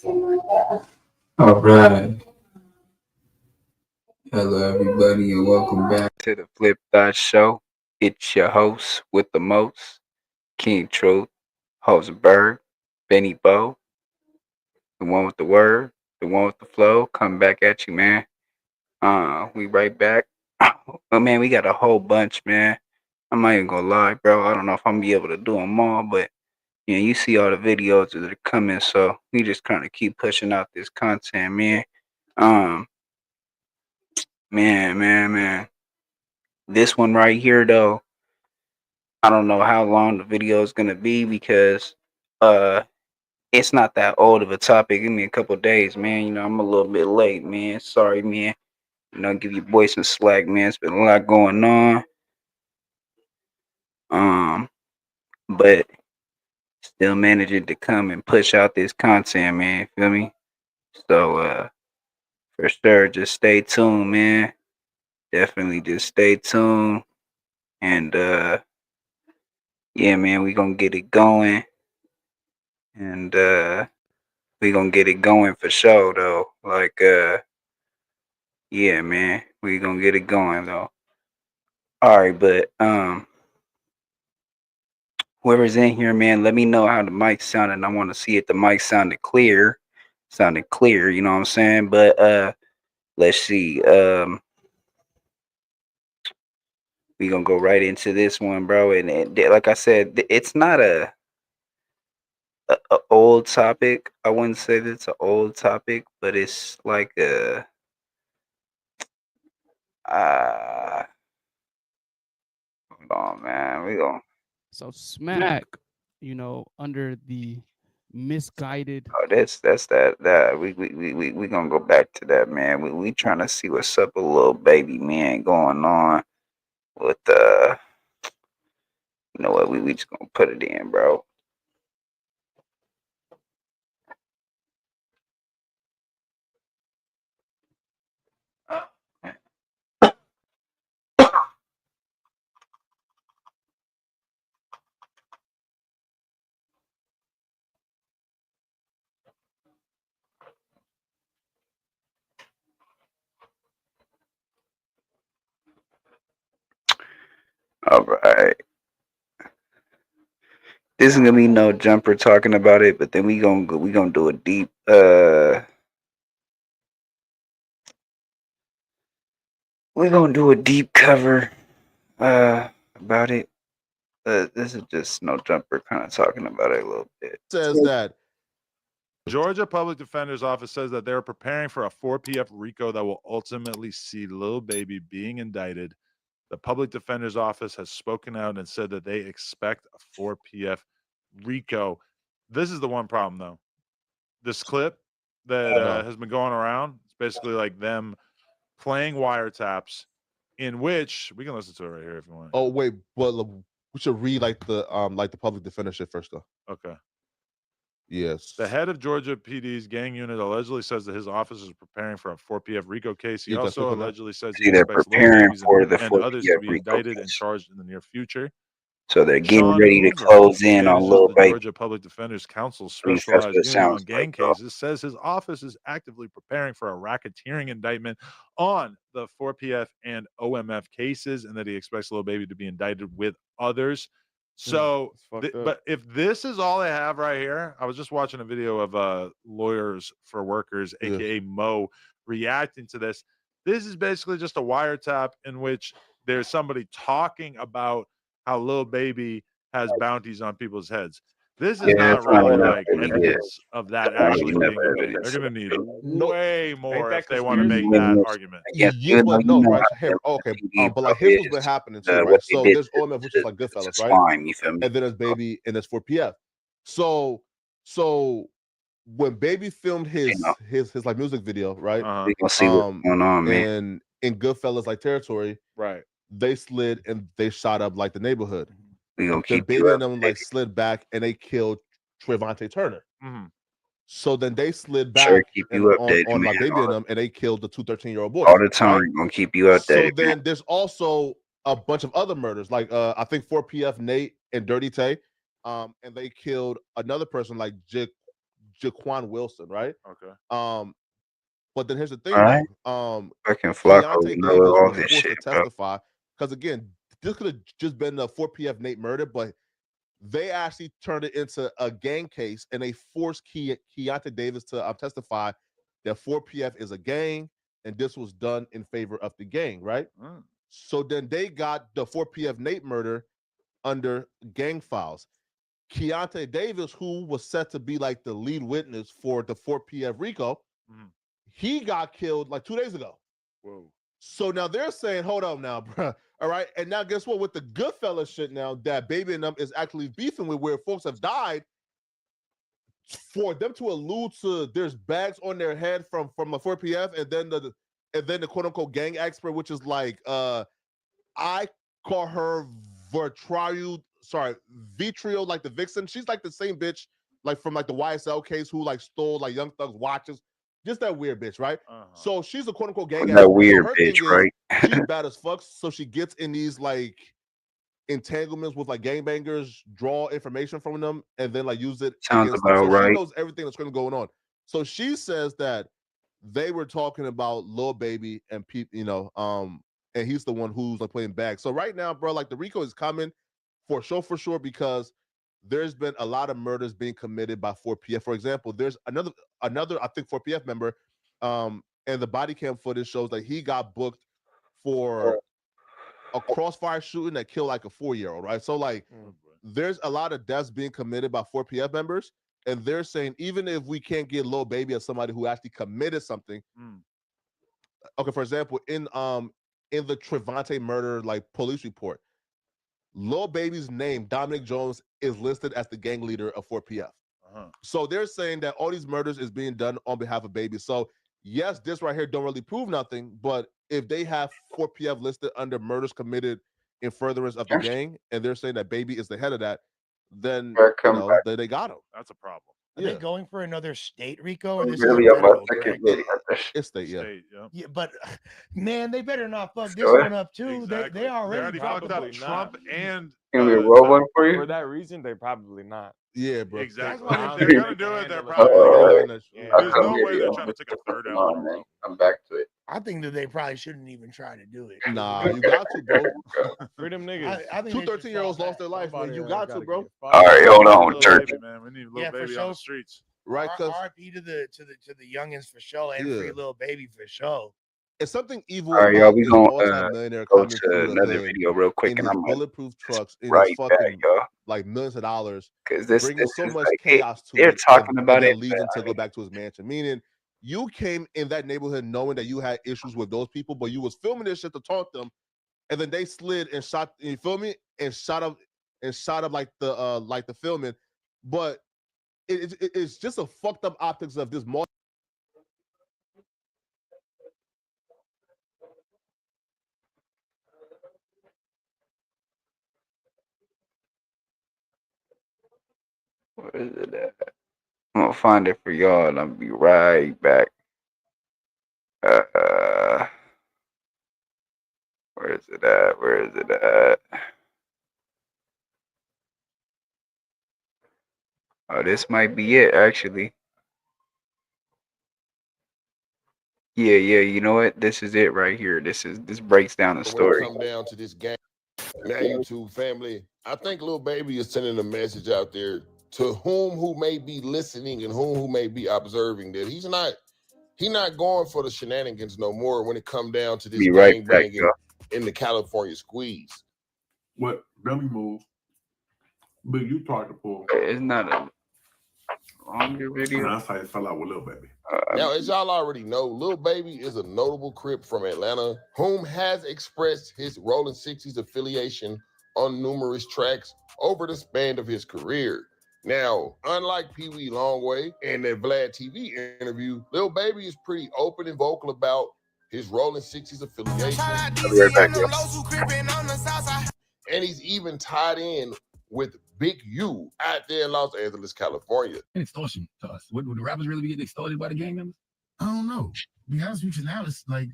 All right. Hello, everybody, and welcome back to the Flip Dot Show. It's your host with the most, King Truth, host Berg, Benny Bo, the one with the word, the one with the flow. Coming back at you, man. We right back. Oh man, we got a whole bunch, man. I'm not even gonna lie, bro. I don't know if I'm gonna be able to do them all, but you see all the videos that are coming, so we just kind of keep pushing out this content, man. Um, man. This one right here, though, I don't know how long the video is gonna be because uh it's not that old of a topic. Give me a couple days, man. I'm a little bit late, man. Sorry, man. Give your boy some slack, man. It's been a lot going on. Um, but still managing to come and push out this content, man. Feel me? So for sure, just stay tuned, man. Definitely just stay tuned. And yeah, man, we gonna get it going. And we gonna get it going for sure though. Like yeah, man. We gonna get it going though. Alright, but whoever's in here, man, let me know how the mic sounded. I wanna see if the mic sounded clear. Sounded clear, you know what I'm saying? But let's see. We gonna go right into this one, bro. And like I said, it's not a old topic. I wouldn't say that it's an old topic, but it's like a uh hold on, man. We gonna So smack, under the misguided. oh that's that we gonna go back to that, man. We trying to see what's up with little baby man going on with you know what, we just gonna put it in, bro. All right. This is gonna be no jumper talking about it, but then we gonna do a deep we're gonna do a deep cover about it. This is just no jumper kind of talking about it a little bit. Says that Georgia Public Defender's Office says that they're preparing for a 4PF RICO that will ultimately see Lil Baby being indicted. The Public Defender's Office has spoken out and said that they expect a 4PF RICO. This is the one problem, though. This clip that has been going around, it's basically like them playing wiretaps in which we can listen to it right here if you want. Oh wait, but we should read like the public defender shit first though. Okay. Yes. The head of Georgia PD's gang unit allegedly says that his office is preparing for a 4PF RICO case. He also allegedly says he they're expects preparing for the and others to 4PF be RICO indicted and case. charged in the near future. So they're getting Sean ready to Hoover, close in on manages Lil the Baby. Georgia Public Defenders Council's At least that's specialized what it unit on sounds gang like, though. cases, says his office is actively preparing for a racketeering indictment on the 4PF and OMF cases, and that he expects Lil Baby to be indicted with others. So, but if this is all they have right here, I was just watching a video of Lawyers for Workers, aka Mo, reacting to this. This is basically just a wiretap in which there's somebody talking about how Lil Baby has bounties on people's heads. This is not really like evidence of that actually being the case. They're going to need way more if they want to make that argument. Yeah, but no, right? Here, okay, but like here's what's been happening too, right? So there's OMF, which is like Goodfellas, right? You feel me? And then there's Baby, and there's 4PF. So when Baby filmed his like music video, right? We gonna see what's going on, man. And in Goodfellas like territory, right? They slid and they shot up like the neighborhood. We gonna keep Baby and them like slid back and they killed Trevante Turner. Mm-hmm. So then they slid back keep you updated, on my man, Baby and them, and they killed the 2 13-year-old boys. all the time. Right? Gonna keep you updated. So then there's also a bunch of other murders, like I think 4PF Nate and Dirty Tay, and they killed another person like Jaquan Wilson, right? Okay. But then here's the thing, Alright. though. Fucking Flacco Keontae know Davis all was this forced to shit, bro. testify because again, this could have just been a 4PF Nate murder, but they actually turned it into a gang case and they forced Keontae Davis to testify that 4PF is a gang and this was done in favor of the gang, right? So then they got the 4PF Nate murder under gang files. Keontae Davis, who was set to be like the lead witness for the 4PF Rico, he got killed like 2 days ago. Whoa. So now they're saying, hold up now, bro. All right. And now guess what? With the Goodfellas shit now, that Baby and them is actually beefing with where folks have died, for them to allude to there's bags on their head from the 4PF and then the quote unquote gang expert, which is like I call her Vitrio, like the vixen. She's like the same bitch like from like the YSL case who like stole like Young Thug's watches. Just that weird bitch, right? So she's a quote unquote gang expert. That weird so her bitch, thing right? Is, she's bad as fuck. So she gets in these like entanglements with like gangbangers, draw information from them, and then like use it Sounds against about them. So right. she knows everything that's going on. So she says that they were talking about Lil Baby and people, and he's the one who's like playing back. So right now, bro, like the Rico is coming for sure because there's been a lot of murders being committed by 4PF. For example, there's another I think 4PF member, and the body cam footage shows that he got booked for a crossfire shooting that killed like a 4-year-old, right? So like there's a lot of deaths being committed by 4PF members, and they're saying even if we can't get Lil Baby as somebody who actually committed something, okay, for example, in the Trevante murder like police report, Lil Baby's name, Dominic Jones, is listed as the gang leader of 4PF. So they're saying that all these murders is being done on behalf of Baby. So yes, this right here don't really prove nothing, but if they have 4PF listed under murders committed in furtherance of the gang, and they're saying that Baby is the head of that, then they got him. That's a problem. Are they going for another state, Rico, or this Really, is a I'm about federal, to correct? It's state, yeah. Yeah, but man, they better not fuck this one up too. Exactly. They already fucked up Probably Trump not. and Can we roll one for you? For that reason, they probably not. Yeah, bro. Exactly. That's If why they're gonna do it, they're they probably handle it. there's no way they're trying to take a third L, bro. I'm back to it. I think that they probably shouldn't even try to do it. Nah, you got to, bro. For them niggas. I think 2 they should 13-year-olds fall lost their life, man. Somebody You else got to, gotta bro. get All right, hold on, Lil Church. Baby, man. We need Lil Yeah, for Baby on sure. the streets. Right, because RP to the youngins for sure, and free Lil Baby for sure. it's something evil All right, y'all. about We this gonna multi-millionaire go coming to through the another hood video real quick, in and his I'm bulletproof trucks, in right his back, fucking y'all. like millions of dollars, Because this bringing so is much like chaos to they're it, talking and about then it. leaves him to go back to his mansion. Meaning, you came in that neighborhood knowing that you had issues with those people, but you was filming this shit to taunt them, and then they slid and shot. You feel me? And shot up like the filming, but it's just a fucked up optics of this multi. Where is it at? I'm gonna find it for y'all, and I'll be right back. Where is it at? Where is it at? Oh, this might be it, actually. Yeah, you know what? This is it right here. This breaks down the story. When it come down to this game, now YouTube family, I think Lil Baby is sending a message out there to who may be listening and who may be observing that he's not going for the shenanigans no more when it come down to this Be right gang back, banging y'all. in the California squeeze. What belly move? But you tried to pull. It's not a longer video. And that's how it fell out with Lil Baby. Now, as y'all already know, Lil Baby is a notable Crip from Atlanta, whom has expressed his Rolling 60s affiliation on numerous tracks over the span of his career. Now, unlike Pee Wee Longway and that Vlad TV interview, Lil Baby is pretty open and vocal about his Rolling 60s affiliation. I'll be right back, y'all. And he's even tied in with Big U out there in Los Angeles, California. Extortion to us. Would the rappers really be getting extorted by the gang members? I don't know. To be honest with you, now it's like,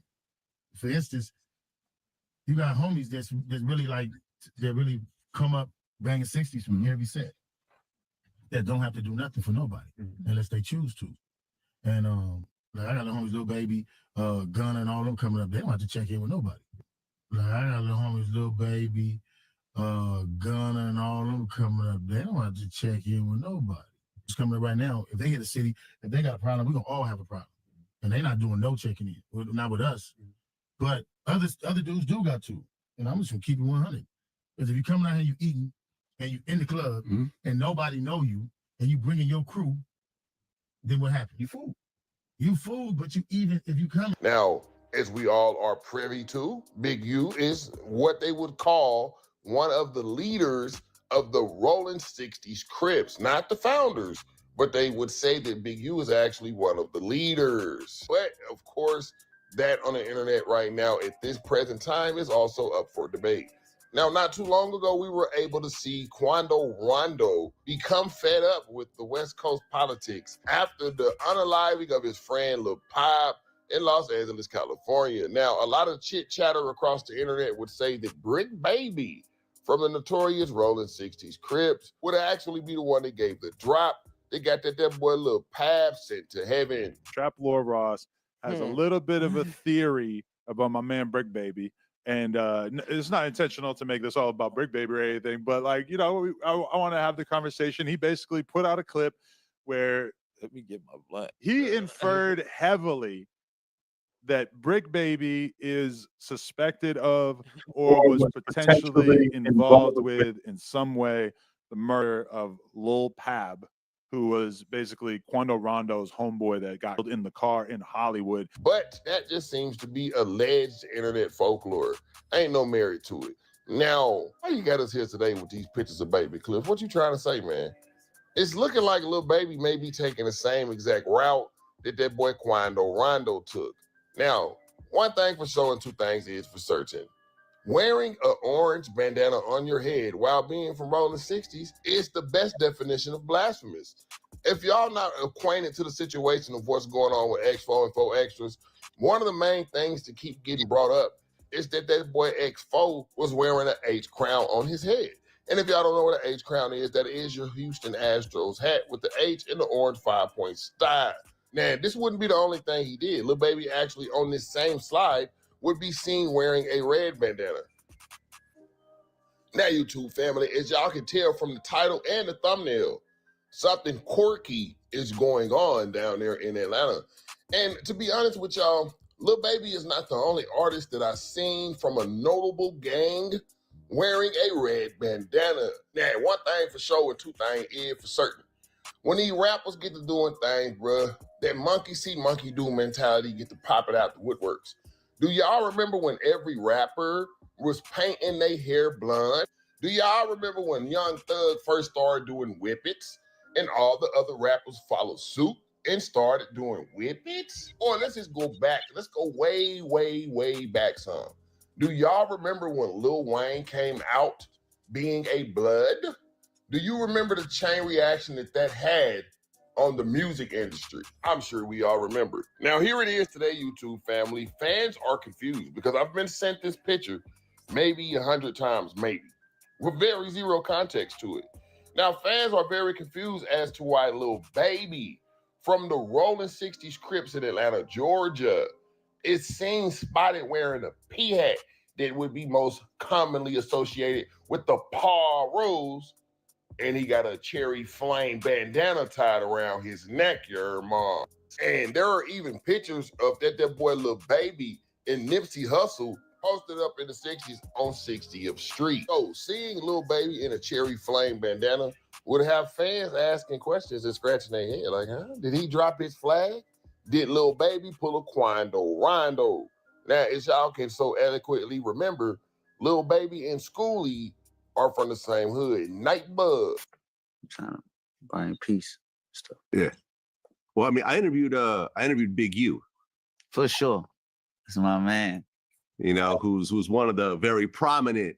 for instance, you got homies that really come up banging 60s from here, be said. that don't have to do nothing for nobody unless they choose to. And like I got the homies, Lil Baby, Gunna, and all them coming up. They don't have to check in with nobody. Like I got the homies, Lil Baby, Gunna, and all them coming up. They don't have to check in with nobody. It's coming up right now. If they hit a city, if they got a problem, we're gonna all have a problem. And they're not doing no checking in, not with us. But other dudes do got to. And I'm just gonna keep it 100. Because if you come out here, you eating, and you in the club, and nobody know you, and you bringing your crew, then what happened? You fool. You fool, but you even if you come. Now, as we all are privy to, Big U is what they would call one of the leaders of the Rolling 60s Crips, not the founders, but they would say that Big U is actually one of the leaders. But of course, that on the internet right now at this present time is also up for debate. Now, not too long ago, we were able to see Quando Rondo become fed up with the West Coast politics after the unaliving of his friend Lil Pop in Los Angeles, California. Now, a lot of chit chatter across the internet would say that Brick Baby from the notorious Rolling 60s Crips would actually be the one that gave the drop. They got that boy Lil Pap sent to heaven. Trap Lord Ross has a little bit of a theory about my man Brick Baby. And it's not intentional to make this all about Brick Baby or anything, but like, you know, I want to have the conversation. He basically put out a clip where Let me get my blunt. he inferred heavily that Brick Baby is suspected of or was potentially involved with in some way the murder of Lil Pab, who was basically Quando Rondo's homeboy that got killed in the car in Hollywood. But that just seems to be alleged internet folklore. Ain't no merit to it. Now, why you got us here today with these pictures of Baby Cliff? What you trying to say, man? It's looking like Lil Baby may be taking the same exact route that boy Quando Rondo took. Now, one thing for sure and two things is for certain. Wearing an orange bandana on your head while being from Rolling 60s is the best definition of blasphemous. If y'all not acquainted to the situation of what's going on with X4 and 4 Extras, one of the main things to keep getting brought up is that boy X4 was wearing an H crown on his head. And if y'all don't know what an H crown is, that is your Houston Astros hat with the H and the orange 5-point style. Now, this wouldn't be the only thing he did. Lil Baby actually on this same slide would be seen wearing a red bandana. Now, YouTube family, as y'all can tell from the title and the thumbnail, something quirky is going on down there in Atlanta. And to be honest with y'all, Lil Baby is not the only artist that I've seen from a notable gang wearing a red bandana. Now, one thing for sure and two things is for certain. When these rappers get to doing things, bruh, that monkey see, monkey do mentality get to pop it out the woodworks. Do y'all remember when every rapper was painting their hair blonde? Do y'all remember when Young Thug first started doing whippets and all the other rappers followed suit and started doing whippets? Or let's just go back. Let's go way, way, way back some. Do y'all remember when Lil Wayne came out being a blood? Do you remember the chain reaction that had on the music industry? I'm sure we all remember. Now, here it is today, YouTube family. Fans are confused because I've been sent this picture maybe 100 times, maybe, with very zero context to it. Now, fans are very confused as to why Lil Baby from the Rolling 60s Crips in Atlanta, Georgia, is seen spotted wearing a P hat that would be most commonly associated with the Paw Rose, and he got a cherry flame bandana tied around his neck, your mom. And there are even pictures of that boy Lil Baby and Nipsey Hussle posted up in the 60s on 60th Street. So seeing Lil Baby in a cherry flame bandana would have fans asking questions and scratching their head like, huh? Did he drop his flag? Did Lil Baby pull a Quando Rondo? Now, as y'all can so eloquently remember, Lil Baby and Schoolie are from the same hood, Nightbug. I'm trying to bring peace stuff. Yeah. Well, I mean, I interviewed Big U. For sure. That's my man. You know, who's one of the very prominent,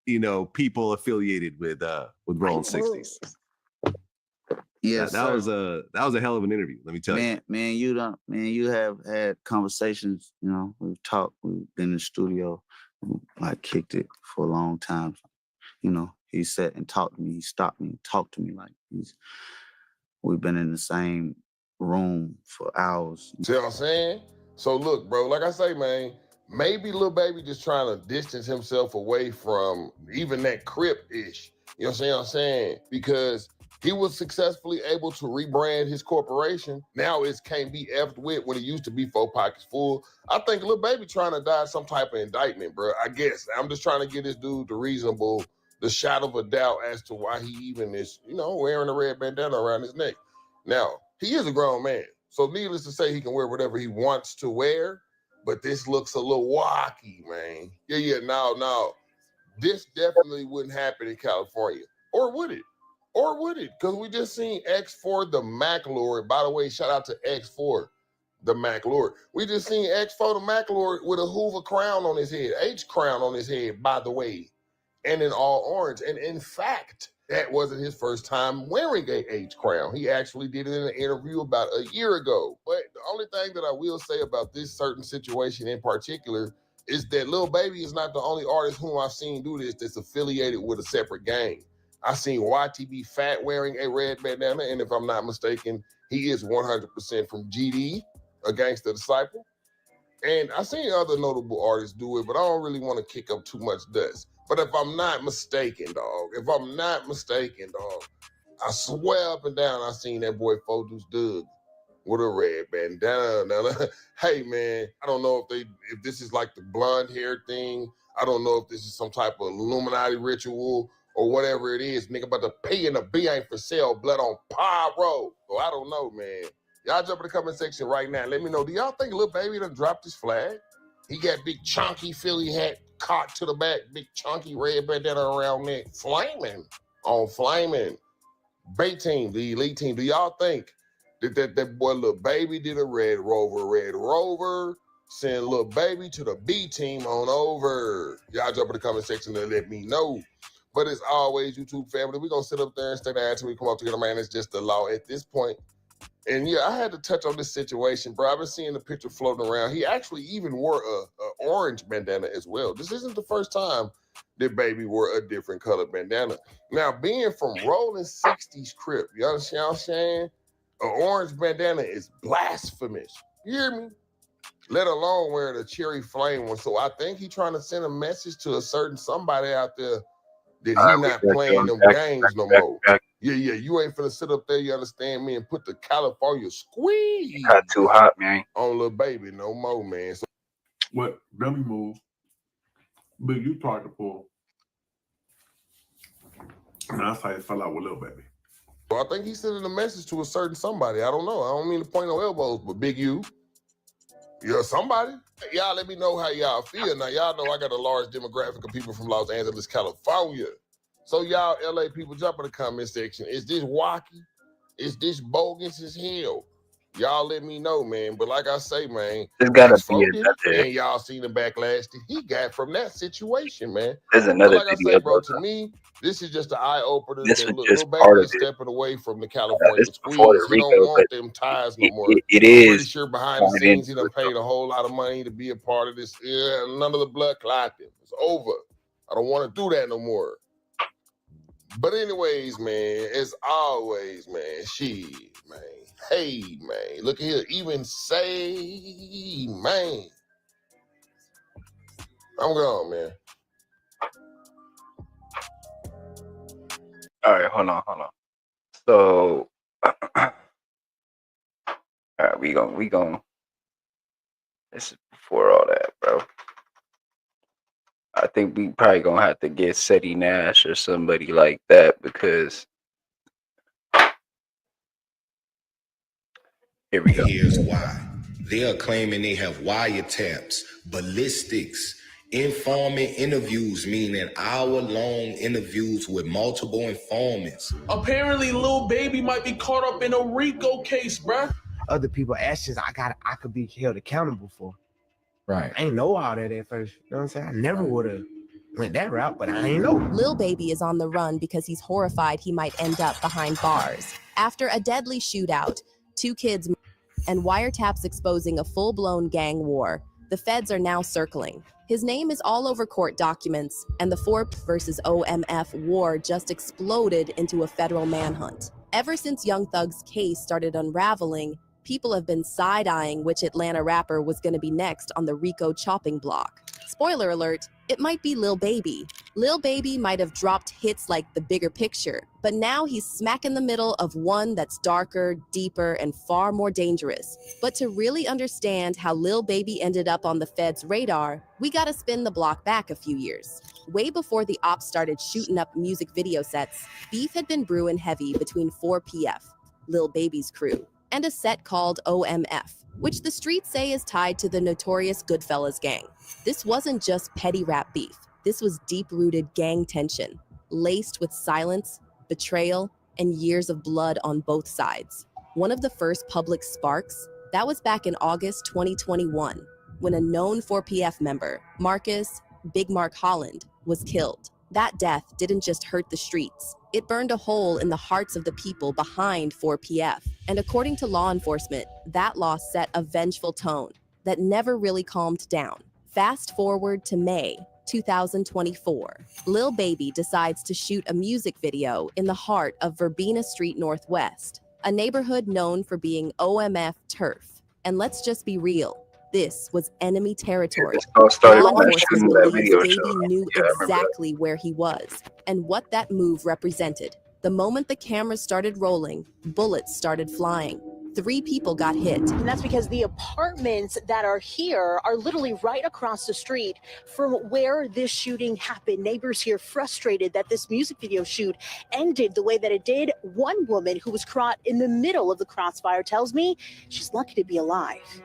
you know, people affiliated with Rolling 60s. Yeah, that was a hell of an interview, let me tell you. Man, you have had conversations, you know, we've talked, we've been in the studio, like kicked it for a long time. You know, he sat and talked to me. He stopped me and talked to me like we've been in the same room for hours. See what I'm saying? So look, bro, like I say, man, maybe Lil Baby just trying to distance himself away from even that Crip-ish. You know what I'm saying? Because he was successfully able to rebrand his corporation. Now it can't be effed with when it used to be 4 pockets full. I think Lil Baby trying to dodge some type of indictment, bro. I guess. I'm just trying to get this dude the shadow of a doubt as to why he even is, wearing a red bandana around his neck. Now, he is a grown man. So needless to say, he can wear whatever he wants to wear, but this looks a little wacky, man. No. This definitely wouldn't happen in California. Or would it? Because we just seen X4 the Mac Lord. By the way, shout out to X4 the Mac Lord. We just seen X4 the Mac Lord with a Hoover crown on his head, H crown on his head, by the way, and in all orange. And in fact, that wasn't his first time wearing a H crown. He actually did it in an interview about a year ago. But the only thing that I will say about this certain situation in particular is that Lil Baby is not the only artist whom I've seen do this that's affiliated with a separate gang. I seen YTB Fat wearing a red bandana, and if I'm not mistaken, he is 100% from GD, a Gangsta Disciple. And I seen other notable artists do it, but I don't really want to kick up too much dust. But if I'm not mistaken, dog, I swear up and down I seen that boy Fodu's Doug with a red bandana. Now, hey, man, I don't know if this is like the blonde hair thing. I don't know if this is some type of Illuminati ritual or whatever it is. Nigga, but the P and the B ain't for sale. Blood on pyro. So I don't know, man. Y'all jump in the comment section right now. Let me know. Do y'all think Lil Baby done dropped his flag? He got big chunky Philly hat caught to the back, big chunky red bandana around neck, flaming. Bay team, the elite team. Do y'all think that boy Lil Baby did a Red Rover, send Lil Baby to the B team on over? Y'all jump in the comment section and let me know. But as always, YouTube family, we're going to sit up there and stay there until we come up together, man. It's just the law at this point. And yeah, I had to touch on this situation, bro. I've been seeing the picture floating around. He actually even wore a orange bandana as well. This isn't the first time that Baby wore a different color bandana. Now, being from Rolling 60s Crip, you understand what I'm saying? An orange bandana is blasphemous. You hear me? Let alone wearing a cherry flame one. So I think he's trying to send a message to a certain somebody out there that he not playing them games no more. Yeah, you ain't finna sit up there, you understand me, and put the California squeeze Got too hot, man. on Lil Baby no more, man. So What? Let me move. But you talked to Paul. And that's how it fell out with Lil Baby. I think he's sending a message to a certain somebody. I don't know. I don't mean to point no elbows, but Big U, you're somebody. Y'all let me know how y'all feel. Now, y'all know I got a large demographic of people from Los Angeles, California. So y'all LA people, jump in the comment section. Is this wacky? Is this bogus as hell? Y'all let me know, man. But like I say, man, There's gotta be another. and y'all seen the backlash that he got from that situation, man. There's another like video. I say, bro, to me, this is just an eye opener. This that was Lil just Baby part of is it. stepping away from the California This before squeeze. the He don't Rico, want but them ties no more. it I'm is pretty sure behind the going scenes he into done it, paid a whole lot of money to be a part of this. Yeah, none of the blood clotting. It's over. I don't want to do that no more. But anyways, man, as always, man, man. Hey, man, look at here. Even say, man. I'm gone, man. All right, hold on. So, all right, we gon' this is before all that, bro. I think we probably gonna have to get Seti Nash or somebody like that because here we go. Here's why. They are claiming they have wiretaps, ballistics, informant interviews, meaning hour-long interviews with multiple informants. Apparently, Lil Baby might be caught up in a Rico case, bruh. Other people's actions I could be held accountable for. Right. I ain't know all that at first. You know what I'm saying? I never would have went that route, but I ain't know. Lil Baby is on the run because he's horrified he might end up behind bars. After a deadly shootout, 2 kids and wiretaps exposing a full-blown gang war, The feds are now circling. His name is all over court documents, and the 4P versus OMF war just exploded into a federal manhunt. Ever since Young Thug's case started unraveling, people have been side-eyeing which Atlanta rapper was going to be next on the Rico chopping block. Spoiler alert, it might be Lil Baby. Lil Baby might have dropped hits like The Bigger Picture, but now he's smack in the middle of one that's darker, deeper, and far more dangerous. But to really understand how Lil Baby ended up on the feds' radar, we gotta spin the block back a few years. Way before the ops started shooting up music video sets, beef had been brewing heavy between 4PF, Lil Baby's crew, and a set called OMF, which the streets say is tied to the notorious Goodfellas gang. This wasn't just petty rap beef. This was deep-rooted gang tension, laced with silence, betrayal, and years of blood on both sides. One of the first public sparks, that was back in August 2021, when a known 4PF member, Marcus Big Mark Holland, was killed. That death didn't just hurt the streets. It burned a hole in the hearts of the people behind 4PF. And according to law enforcement, that loss set a vengeful tone that never really calmed down. Fast forward to May 2024. Lil Baby decides to shoot a music video in the heart of Verbena Street Northwest, a neighborhood known for being OMF turf. And let's just be real, this was enemy territory. Law enforcement believes Baby knew exactly where he was and what that move represented. The moment the cameras started rolling, bullets started flying. 3 people got hit. And that's because the apartments that are here are literally right across the street from where this shooting happened. Neighbors here frustrated that this music video shoot ended the way that it did. One woman who was caught in the middle of the crossfire tells me she's lucky to be alive.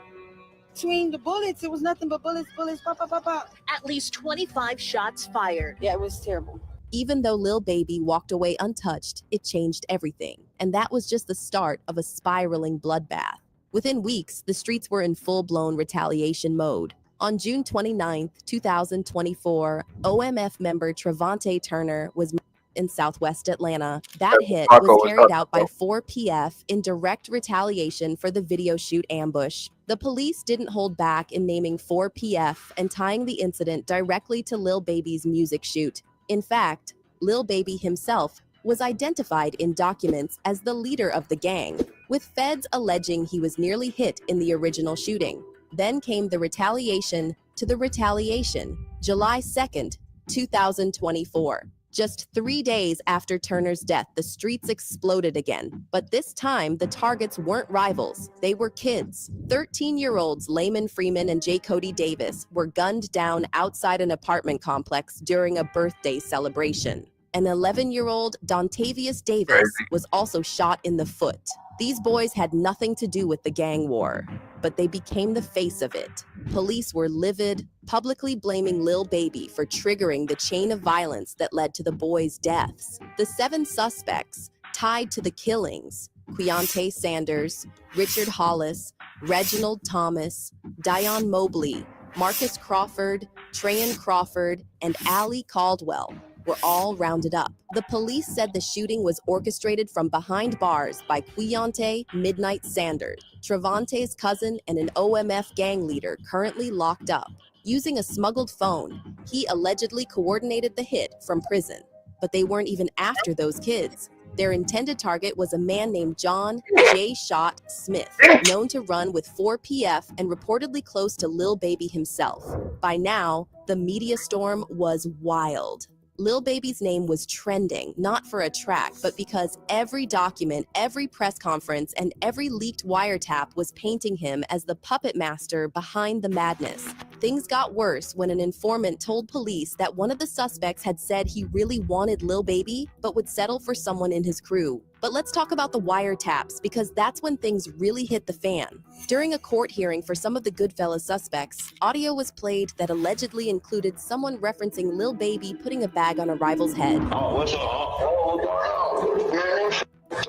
Between the bullets, it was nothing but bullets, pop, pop, pop, pop. At least 25 shots fired. Yeah, it was terrible. Even though Lil Baby walked away untouched, it changed everything. And that was just the start of a spiraling bloodbath. Within weeks, the streets were in full-blown retaliation mode. On June 29, 2024, OMF member Trevante Turner was in Southwest Atlanta. That hit was carried out by 4PF in direct retaliation for the video shoot ambush. The police didn't hold back in naming 4PF and tying the incident directly to Lil Baby's music shoot. In fact, Lil Baby himself was identified in documents as the leader of the gang, with feds alleging he was nearly hit in the original shooting. Then came the retaliation to the retaliation, July 2nd, 2024. Just 3 days after Turner's death, the streets exploded again. But this time, the targets weren't rivals. They were kids. 13-year-olds Layman Freeman and J. Cody Davis were gunned down outside an apartment complex during a birthday celebration. An 11-year-old Dontavius Davis was also shot in the foot. These boys had nothing to do with the gang war, but they became the face of it. Police were livid, publicly blaming Lil Baby for triggering the chain of violence that led to the boys' deaths. The 7 suspects tied to the killings, Queontae Sanders, Richard Hollis, Reginald Thomas, Dion Mobley, Marcus Crawford, Trayan Crawford, and Allie Caldwell, were all rounded up. The police said the shooting was orchestrated from behind bars by Queontae Midnight Sanders, Trevante's cousin and an OMF gang leader currently locked up. Using a smuggled phone, he allegedly coordinated the hit from prison. But they weren't even after those kids. Their intended target was a man named John J. Shot Smith, known to run with 4PF and reportedly close to Lil Baby himself. By now, the media storm was wild. Lil Baby's name was trending, not for a track, but because every document, every press conference, and every leaked wiretap was painting him as the puppet master behind the madness. Things got worse when an informant told police that one of the suspects had said he really wanted Lil Baby, but would settle for someone in his crew. But let's talk about the wiretaps, because that's when things really hit the fan. During a court hearing for some of the Goodfellas suspects, audio was played that allegedly included someone referencing Lil Baby putting a bag on a rival's head. Oh, what's up? Oh, man.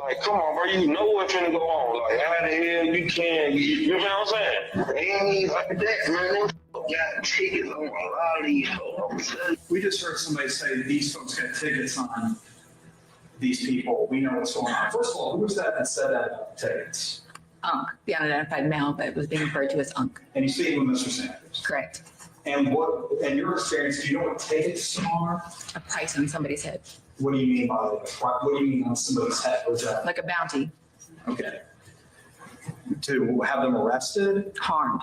Like, come on, bro. You know what's finna go on. Like, how the hell you can? You know what I'm saying? It ain't even like that, man. Got tickets on a lot of these folks. We just heard somebody say these folks got tickets on these people. We know what's going on. First of all, who was that said that about tickets? The unidentified male that was being referred to as Unk. And you see it with Mr. Sanders? Correct. And what, in your experience, do you know what tickets are? A price on somebody's head. What do you mean by what do you mean on somebody's head? What's that? Like a bounty. Okay. To have them arrested? Harmed.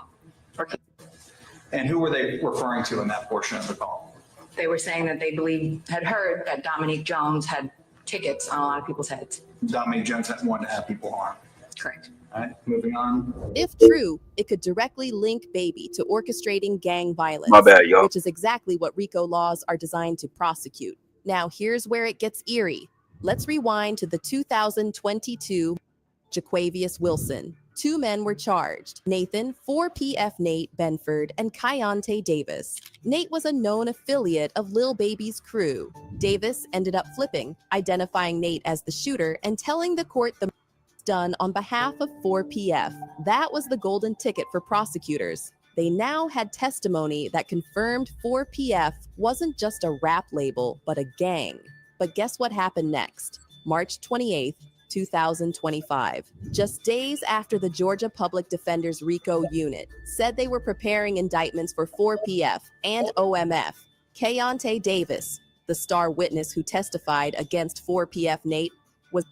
And who were they referring to in that portion of the call? They were saying that they had heard that Dominique Jones had tickets on a lot of people's heads. Dominique Jones wanted to have people harmed. Correct. All right, moving on. If true, it could directly link Baby to orchestrating gang violence, My bad, y'all. which is exactly what RICO laws are designed to prosecute. Now, here's where it gets eerie. Let's rewind to the 2022 Jaquavius Wilson. 2 men were charged, Nathan, 4PF Nate Benford, and Kayonte Davis. Nate was a known affiliate of Lil Baby's crew. Davis ended up flipping, identifying Nate as the shooter and telling the court the done on behalf of 4PF. That was the golden ticket for prosecutors. They now had testimony that confirmed 4PF wasn't just a rap label, but a gang. But guess what happened next? March 28th, 2025. Just days after the Georgia Public Defender's RICO unit said they were preparing indictments for 4PF and OMF, Kayonte Davis, the star witness who testified against 4PF Nate, was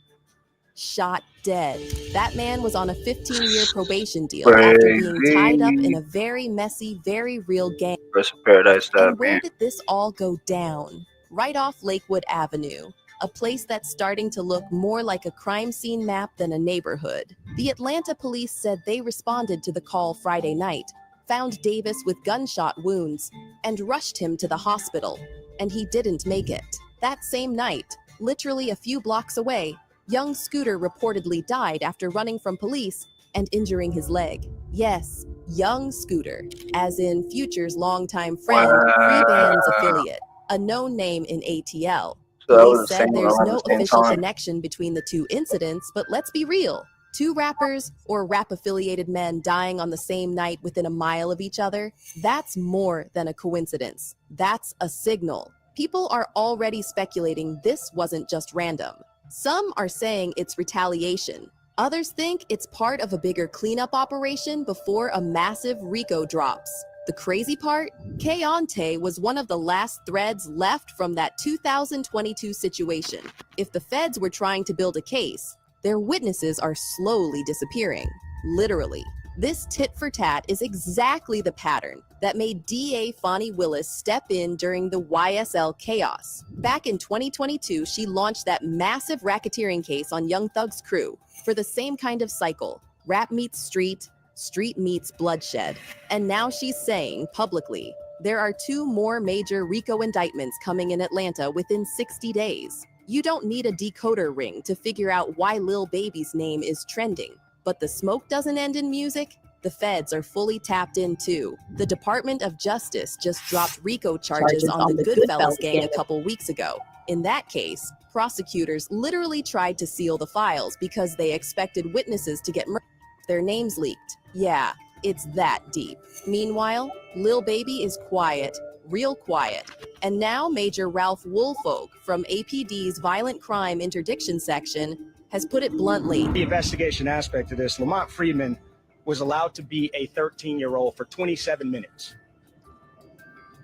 shot dead. That man was on a 15-year probation deal after being tied up in a very messy, very real gang. Rest in paradise, And where man. did this all go down? Right off Lakewood Avenue, a place that's starting to look more like a crime scene map than a neighborhood. The Atlanta police said they responded to the call Friday night, found Davis with gunshot wounds, and rushed him to the hospital. And he didn't make it. That same night, literally a few blocks away, young Scooter reportedly died after running from police and injuring his leg. Yes, young Scooter, as in Future's longtime friend, Free Band's affiliate, a known name in ATL. So that was Police the said same there's around no the same official time. connection between the two incidents, but let's be real. 2 rappers or rap-affiliated men dying on the same night within a mile of each other, that's more than a coincidence. That's a signal. People are already speculating this wasn't just random. Some are saying it's retaliation. Others think it's part of a bigger cleanup operation before a massive RICO drops. The crazy part? Kayonte was one of the last threads left from that 2022 situation. If the feds were trying to build a case, their witnesses are slowly disappearing. Literally. This tit for tat is exactly the pattern that made DA Fonnie Willis step in during the YSL chaos. Back in 2022, she launched that massive racketeering case on Young Thug's crew for the same kind of cycle. Rap meets street, street meets bloodshed. And now she's saying publicly, there are 2 more major RICO indictments coming in Atlanta within 60 days. You don't need a decoder ring to figure out why Lil Baby's name is trending. But the smoke doesn't end in music. The feds are fully tapped in too. The Department of Justice just dropped RICO charges on the Goodfellas gang a couple weeks ago. In that case, prosecutors literally tried to seal the files because they expected witnesses to get murdered if their names leaked. Yeah, it's that deep. Meanwhile, Lil Baby is quiet, real quiet. And now Major Ralph Woolfolk from APD's Violent Crime Interdiction Section has put it bluntly. The investigation aspect of this, Lamont Friedman was allowed to be a 13-year-old for 27 minutes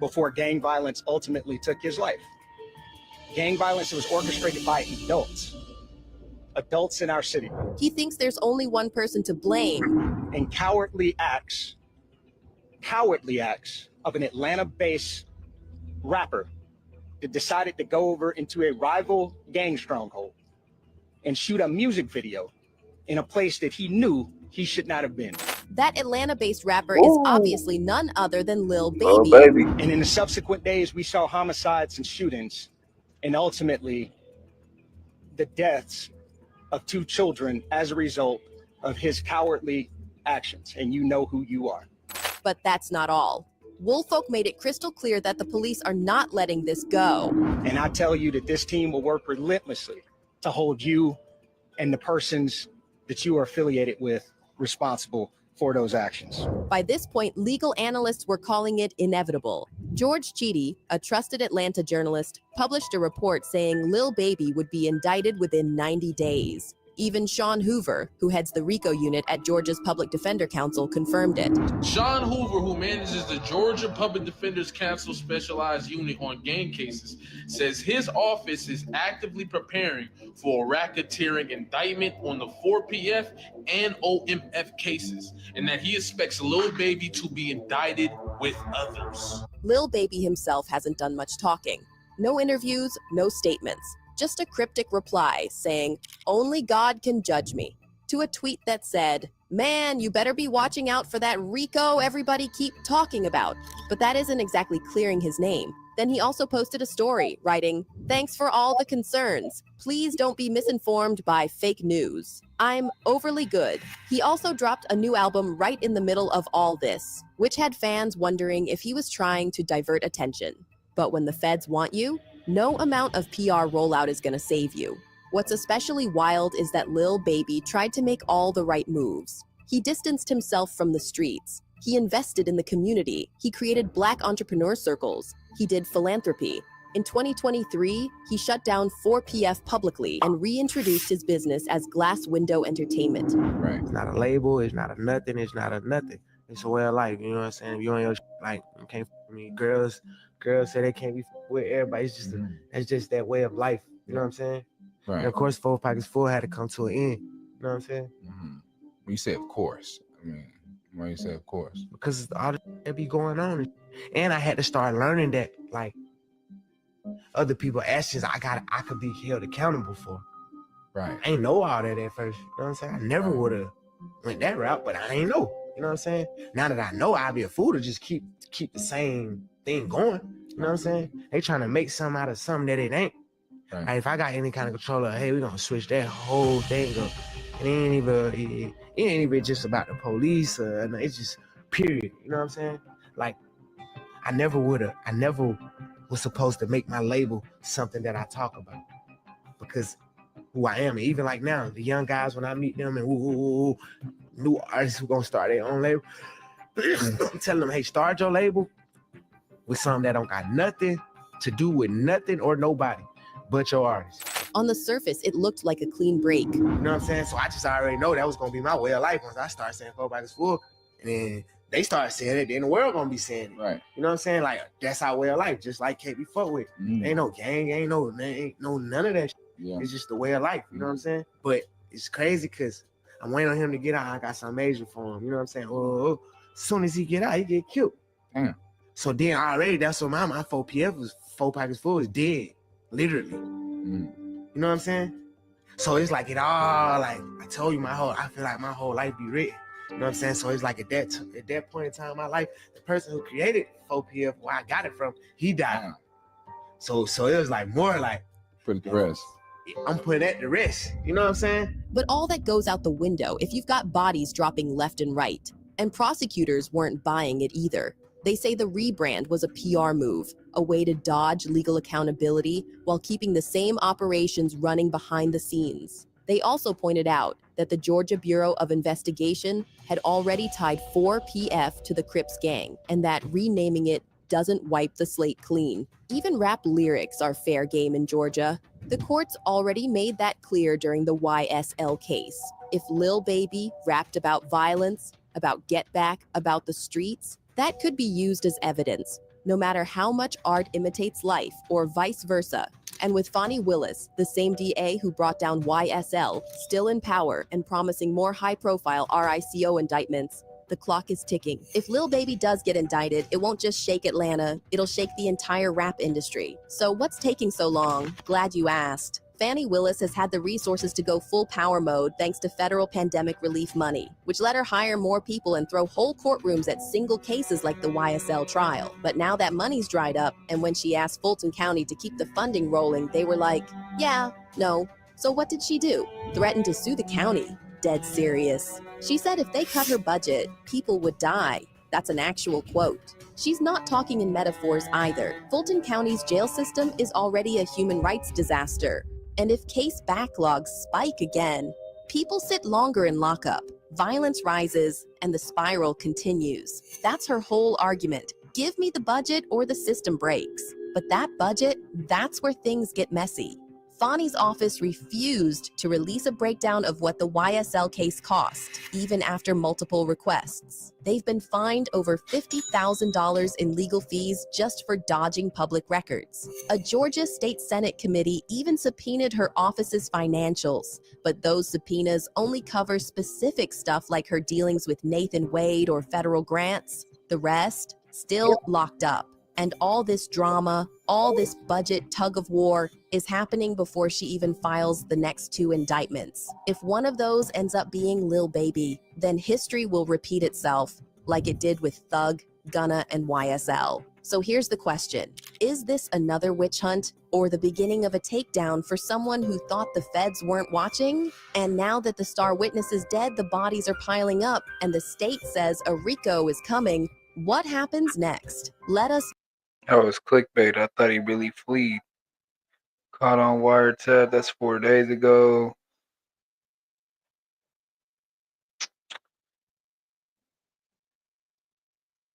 before gang violence ultimately took his life. Gang violence was orchestrated by adults in our city. He thinks there's only one person to blame. And cowardly acts of an Atlanta-based rapper that decided to go over into a rival gang stronghold and shoot a music video in a place that he knew he should not have been. That Atlanta-based rapper is obviously none other than Lil Baby. Lil Baby. And in the subsequent days, we saw homicides and shootings, and ultimately the deaths of 2 children as a result of his cowardly actions. And you know who you are. But that's not all. Woolfolk made it crystal clear that the police are not letting this go. And I tell you that this team will work relentlessly to hold you and the persons that you are affiliated with responsible for those actions. By this point, legal analysts were calling it inevitable. George Cheedy, a trusted Atlanta journalist, published a report saying Lil Baby would be indicted within 90 days. Even Sean Hoover, who heads the RICO unit at Georgia's Public Defender Council, confirmed it. Sean Hoover, who manages the Georgia Public Defenders Council Specialized Unit on gang cases, says his office is actively preparing for a racketeering indictment on the 4PF and OMF cases, and that he expects Lil Baby to be indicted with others. Lil Baby himself hasn't done much talking. No interviews, no statements. Just a cryptic reply saying, "Only God can judge me," to a tweet that said, "Man, you better be watching out for that Rico everybody keep talking about." But that isn't exactly clearing his name. Then he also posted a story writing, "Thanks for all the concerns. Please don't be misinformed by fake news. I'm overly good." He also dropped a new album right in the middle of all this, which had fans wondering if he was trying to divert attention. But when the feds want you, no amount of PR rollout is gonna save you. What's especially wild is that Lil Baby tried to make all the right moves. He distanced himself from the streets. He invested in the community. He created Black entrepreneur circles. He did philanthropy. In 2023, he shut down 4PF publicly and reintroduced his business as Glass Window Entertainment. Right. It's not a label. It's not a nothing. It's not a nothing. It's a way of life. You know what I'm saying? If you on your like, you can't f me. Girls say they can't be with everybody. It's just that's just that way of life. You know what I'm saying? Right. And of course, 4 Pockets Full had to come to an end. You know what I'm saying? When you say of course, I mean, why you say of course? Because all the that be going on, and I had to start learning that like other people actions I could be held accountable for. Right. I ain't know all that at first. You know what I'm saying? I never would have went that route, but I ain't know. You know what I'm saying? Now that I know, I'd be a fool to just keep the same thing going. You know what I'm saying? They trying to make something out of something that it ain't. Right. Like if I got any kind of control of, hey, we're gonna switch that whole thing up. It ain't even just about the police. It's just period. You know what I'm saying? Like I never was supposed to make my label something that I talk about because who I am. And even like now, the young guys, when I meet them and new artists who gonna start their own label, I'm telling them, hey, start your label with something that don't got nothing to do with nothing or nobody but your artist. On the surface, it looked like a clean break. You know what I'm saying? So I just already know that was gonna be my way of life once I start saying 4 Pockets Full, and then they start saying it, then the world gonna be saying it. Right. You know what I'm saying? Like that's our way of life, just like KB fuck with. Ain't no gang, ain't no none of that shit. Yeah. It's just the way of life. You know what I'm saying? But it's crazy because I'm waiting on him to get out. I got some major for him. You know what I'm saying? Oh, as soon as he get out, he get killed. Damn. So then already that's what my 4PF was 4 Pockets Full is dead. Literally. You know what I'm saying? So it's like it all like I told you I feel like my whole life be written. You know what I'm saying? So it's like at that point in time in my life, the person who created 4PF, where I got it from, he died. So it was like more like put the rest. I'm putting at the rest. You know what I'm saying? But all that goes out the window if you've got bodies dropping left and right. And prosecutors weren't buying it either. They say the rebrand was a PR move, a way to dodge legal accountability while keeping the same operations running behind the scenes. They also pointed out that the Georgia Bureau of Investigation had already tied 4PF to the Crips gang, and that renaming it doesn't wipe the slate clean. Even rap lyrics are fair game in Georgia. The courts already made that clear during the YSL case. If Lil Baby rapped about violence, about get back, about the streets, that could be used as evidence, no matter how much art imitates life or vice versa. And with Fani Willis, the same DA who brought down YSL, still in power and promising more high-profile RICO indictments, the clock is ticking. If Lil Baby does get indicted, it won't just shake Atlanta, it'll shake the entire rap industry. So what's taking so long? Glad you asked. Fani Willis has had the resources to go full power mode thanks to federal pandemic relief money, which let her hire more people and throw whole courtrooms at single cases like the YSL trial. But now that money's dried up, and when she asked Fulton County to keep the funding rolling, they were like, yeah, no. So what did she do? Threatened to sue the county. Dead serious. She said if they cut her budget, people would die. That's an actual quote. She's not talking in metaphors either. Fulton County's jail system is already a human rights disaster. And if case backlogs spike again, people sit longer in lockup, violence rises, and the spiral continues. That's her whole argument. Give me the budget or the system breaks. But that budget, that's where things get messy. Fani's office refused to release a breakdown of what the YSL case cost, even after multiple requests. They've been fined over $50,000 in legal fees just for dodging public records. A Georgia State Senate committee even subpoenaed her office's financials, but those subpoenas only cover specific stuff like her dealings with Nathan Wade or federal grants. The rest, still locked up. And all this drama, all this budget tug of war is happening before she even files the next 2 indictments. If one of those ends up being Lil Baby, then history will repeat itself like it did with Thug, Gunna, and YSL. So here's the question. Is this another witch hunt or the beginning of a takedown for someone who thought the feds weren't watching? And now that the star witness is dead, the bodies are piling up and the state says a Rico is coming. What happens next? Let us That was clickbait. I thought he really fleed. Caught on wiretap. That's 4 days ago.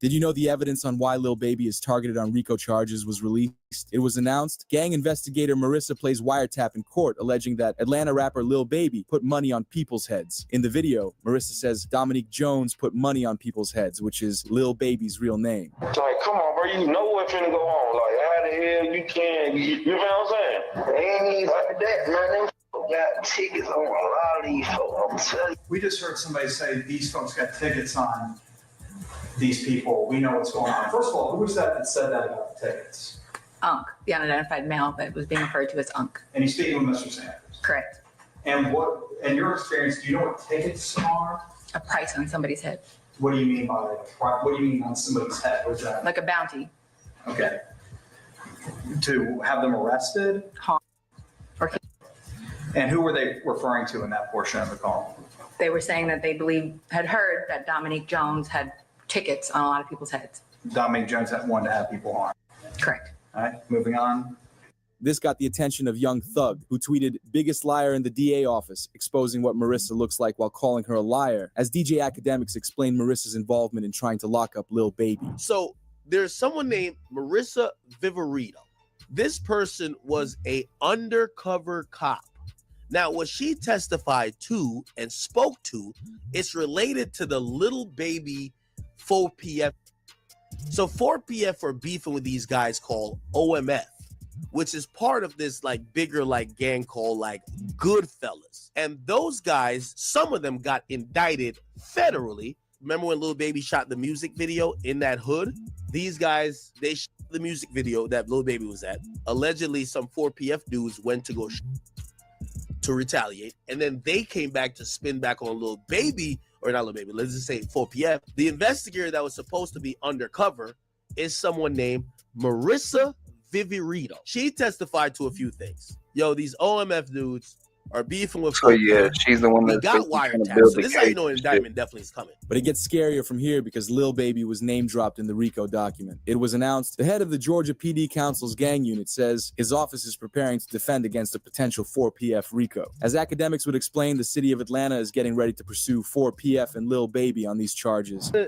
Did you know the evidence on why Lil Baby is targeted on RICO charges was released? It was announced. Gang investigator Marissa plays wiretap in court, alleging that Atlanta rapper Lil Baby put money on people's heads. In the video, Marissa says Dominique Jones put money on people's heads, which is Lil Baby's real name. Like, come on, bro, you know what's finna go on. Like, how the hell you can, you know what I'm saying? Ain't even like that, man. Them got tickets on a lot of these folks, I'm telling you. We just heard somebody say these folks got tickets on these people. We know what's going on. First of all, who was that said that about the tickets? Unc, the unidentified male that was being referred to as Unc. And he's speaking with Mr. Sanders. Correct. And what, in your experience, do you know what tickets are? A price on somebody's head. What do you mean by that? What do you mean on somebody's head? What's that? Like a bounty. Okay. To have them arrested? And who were they referring to in that portion of the call? They were saying that they had heard that Dominique Jones had tickets on a lot of people's heads. Dominique Jones had wanted to have people harmed. Correct. All right, moving on. This got the attention of Young Thug, who tweeted, "Biggest liar in the DA office," exposing what Marissa looks like while calling her a liar, as DJ Academics explained Marissa's involvement in trying to lock up Lil Baby. So there's someone named Marissa Viverito. This person was a undercover cop. Now, what she testified to and spoke to is related to the Lil Baby 4PF. So 4PF are beefing with these guys called OMF, which is part of this like bigger like gang called like Goodfellas. And those guys, some of them got indicted federally. Remember when Lil Baby shot the music video in that hood? These guys, they shot the music video that Lil Baby was at. Allegedly, some 4PF dudes went to go to retaliate, and then they came back to spin back on Lil Baby, or not Lil Baby, let's just say 4PF. The investigator that was supposed to be undercover is someone named Marissa Viverito. She testified to a few things. Yo, these OMF dudes are beefing with. So yeah, she's the one we that's got wiretapped. So this is how you know an indictment definitely is coming. But it gets scarier from here because Lil Baby was name dropped in the RICO document. It was announced the head of the Georgia PD Council's gang unit says his office is preparing to defend against a potential 4PF RICO. As Academics would explain, the city of Atlanta is getting ready to pursue 4PF and Lil Baby on these charges. So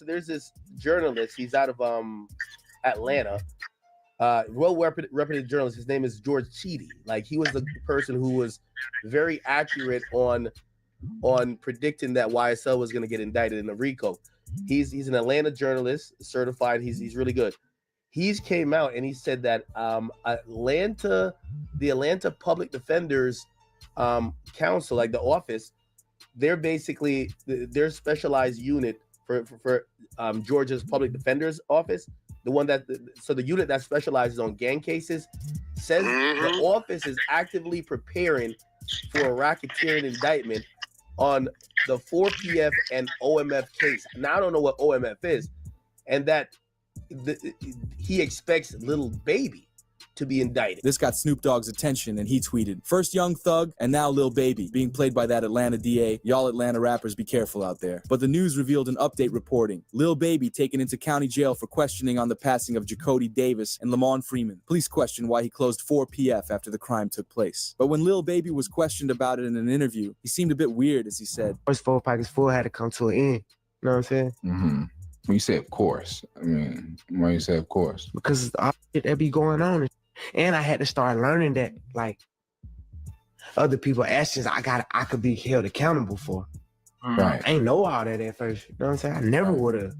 there's this journalist. He's out of Atlanta. Well-reputed journalist. His name is George Cheedy. Like, he was the person who was very accurate on predicting that YSL was going to get indicted in the RICO. He's an Atlanta journalist, certified. He's really good. He's came out and he said that the Atlanta Public Defenders Council, like the office, they're basically their specialized unit for Georgia's Public Defender's Office. The unit that specializes on gang cases says the office is actively preparing for a racketeering indictment on the 4PF and OMF case. Now, I don't know what OMF is, and that he expects Lil Baby to be indicted. This got Snoop Dogg's attention and he tweeted, "First Young Thug and now Lil Baby being played by that Atlanta DA. Y'all Atlanta rappers be careful out there." But the news revealed an update reporting Lil Baby taken into county jail for questioning on the passing of Jacody Davis and Lamont Freeman. Police questioned why he closed 4PF after the crime took place. But when Lil Baby was questioned about it in an interview, he seemed a bit weird as he said, "First 4 pockets full had to come to an end." You know what I'm saying? Mm-hmm. When you say of course, I mean, why you say of course? Because all shit that be going on, And I had to start learning that like other people's actions I could be held accountable for. Right. I ain't know all that at first. You know what I'm saying? I never would have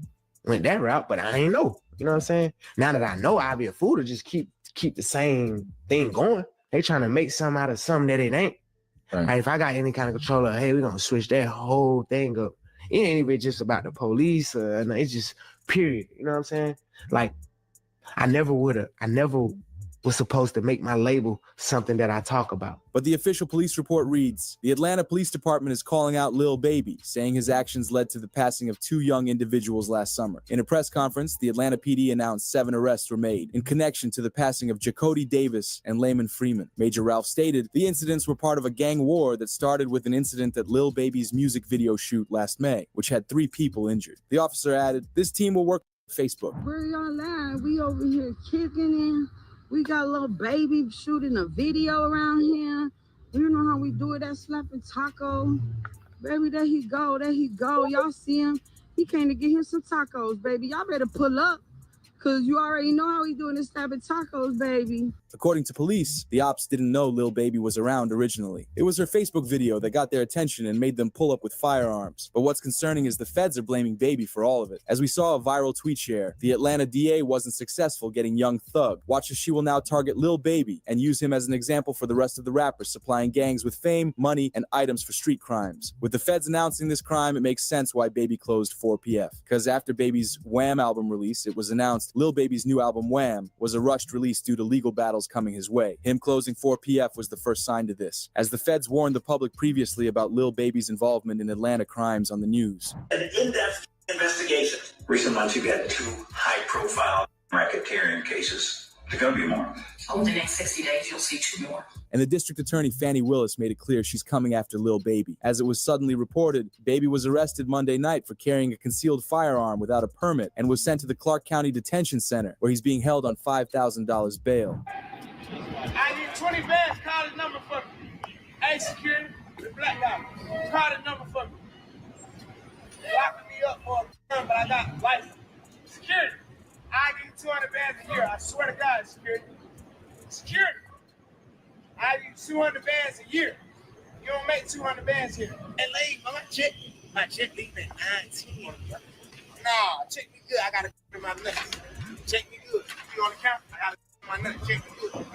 went that route, but I ain't know. You know what I'm saying? Now that I know, I'd be a fool to just keep the same thing going. They trying to make something out of something that it ain't. Right. Like if I got any kind of control of, hey, we're gonna switch that whole thing up. It ain't even just about the police. It's just period. You know what I'm saying? Like I never was supposed to make my label something that I talk about. But the official police report reads, the Atlanta Police Department is calling out Lil Baby, saying his actions led to the passing of 2 young individuals last summer. In a press conference, the Atlanta PD announced 7 arrests were made in connection to the passing of Jacody Davis and Layman Freeman. Major Ralph stated the incidents were part of a gang war that started with an incident at Lil Baby's music video shoot last May, which had 3 people injured. The officer added, this team will work with Facebook. We're online. We over here kicking in. We got a little baby shooting a video around here. You know how we do it at Slapping Taco. Baby, there he go. There he go. Y'all see him. He came to get him some tacos, baby. Y'all better pull up, because you already know how we doing this Slapping Tacos, baby. According to police, the ops didn't know Lil Baby was around originally. It was her Facebook video that got their attention and made them pull up with firearms. But what's concerning is the feds are blaming Baby for all of it. As we saw a viral tweet share, the Atlanta DA wasn't successful getting Young Thug. Watch as she will now target Lil Baby and use him as an example for the rest of the rappers supplying gangs with fame, money, and items for street crimes. With the feds announcing this crime, it makes sense why Baby closed 4PF. Because after Baby's Wham album release, it was announced Lil Baby's new album Wham was a rushed release due to legal battles coming his way. Him closing 4PF was the first sign to this, as the feds warned the public previously about Lil Baby's involvement in Atlanta crimes on the news. An in-depth investigation. Recent months, you've had 2 high-profile racketeering cases. There's going to be more. Over the next 60 days, you'll see 2 more. And the district attorney, Fannie Willis, made it clear she's coming after Lil Baby. As it was suddenly reported, Baby was arrested Monday night for carrying a concealed firearm without a permit and was sent to the Clark County Detention Center, where he's being held on $5,000 bail. I need 20 bands. Call the number for me. Hey, security, the black guy. Call the number for me. Locking me up for a term, but I got license. Security, I need 200 bands a year. I swear to God, security. Security, I need 200 bands a year. You don't make 200 bands here. Hey, lady, my check leaving at 19. Nah, check me good. I got to in my nuts. Check me good. You on the count? I got to my nuts. Check me good.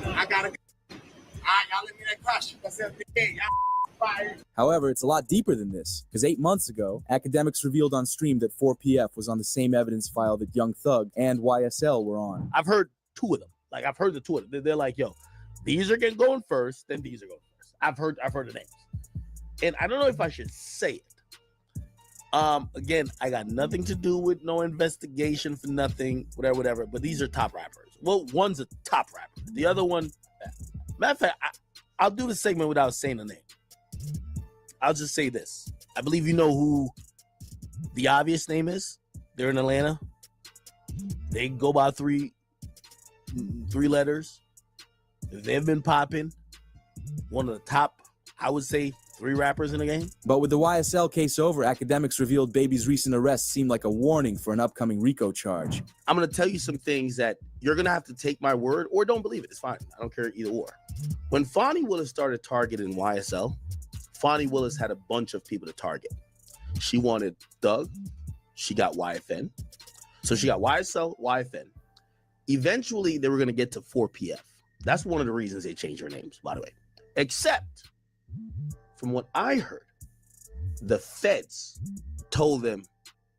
I got to go. All right, y'all let me that cost you. That's everything. Y'all fired. However, it's a lot deeper than this, because 8 months ago, academics revealed on stream that 4PF was on the same evidence file that Young Thug and YSL were on. I've heard 2 of them. Like I've heard the 2 of them. They're like, yo, these are going first, then these are going first. I've heard the names. And I don't know if I should say it. Again, I got nothing to do with no investigation for nothing, whatever. But these are top rappers. Well, one's a top rapper. The other one, matter of fact, I'll do the segment without saying the name. I'll just say this. I believe you know who the obvious name is. They're in Atlanta. They go by three letters. They've been popping. One of the top, I would say, 3 rappers in the game. But with the YSL case over, academics revealed Baby's recent arrest seemed like a warning for an upcoming RICO charge. I'm going to tell you some things that you're going to have to take my word or don't believe it. It's fine. I don't care either or. When Fonnie Willis started targeting YSL, Fonnie Willis had a bunch of people to target. She wanted Thug. She got YFN. So she got YSL, YFN. Eventually, they were going to get to 4PF. That's one of the reasons they changed their names, by the way. Except, from what I heard, the feds told them,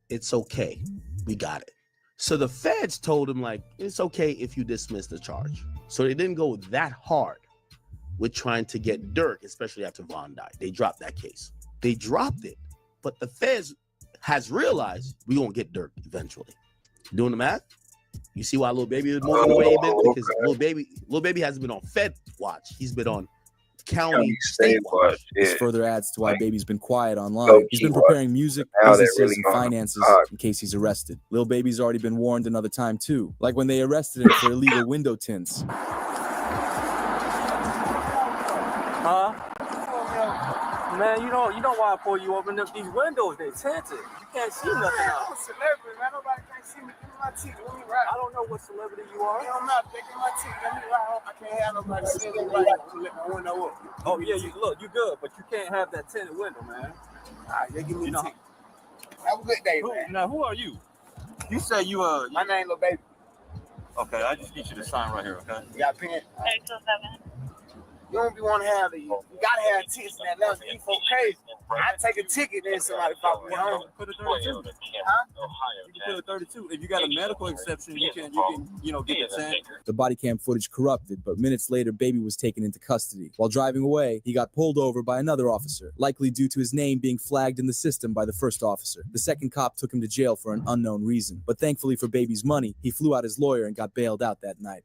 it's okay. We got it. So the feds told him, like, it's okay if you dismiss the charge. So they didn't go that hard with trying to get Dirk, especially after Von died. They dropped that case. They dropped it. But the feds has realized we're going to get Dirk eventually. Doing the math? You see why Lil Baby is moving away a bit? Because Lil Baby hasn't been on Fed watch. He's been on county state watch. This further adds to why Baby's been quiet online. He's been preparing music, businesses, and finances in case he's arrested. Lil Baby's already been warned another time too, like when they arrested him for illegal window tints. Huh? Man, you know why I pull you open up these windows? They tinted. You can't see nothing out. I'm a celebrity, man. Nobody can see me, give me my ticket, let me ride. I don't know what celebrity you are. It don't matter, give me my ticket, let me ride. I can't have nobody see me right now. Let my window up. Oh yeah, you look, you good, but you can't have that tinted window, man. All right, they give me the ticket. Have a good day, man. Now, who are you? You say you my name Lil Baby. Okay, I just need you to sign right here, okay? You got a pen? 827. You don't be want to have you gotta have tickets in that level. These folks crazy. I take a ticket, then somebody follow me home. Put a 32. Huh? You can put a 32. If you got a medical exception, you can get the 10. The body cam footage corrupted, but minutes later, Baby was taken into custody. While driving away, he got pulled over by another officer, likely due to his name being flagged in the system by the first officer. The second cop took him to jail for an unknown reason, but thankfully for Baby's money, he flew out his lawyer and got bailed out that night.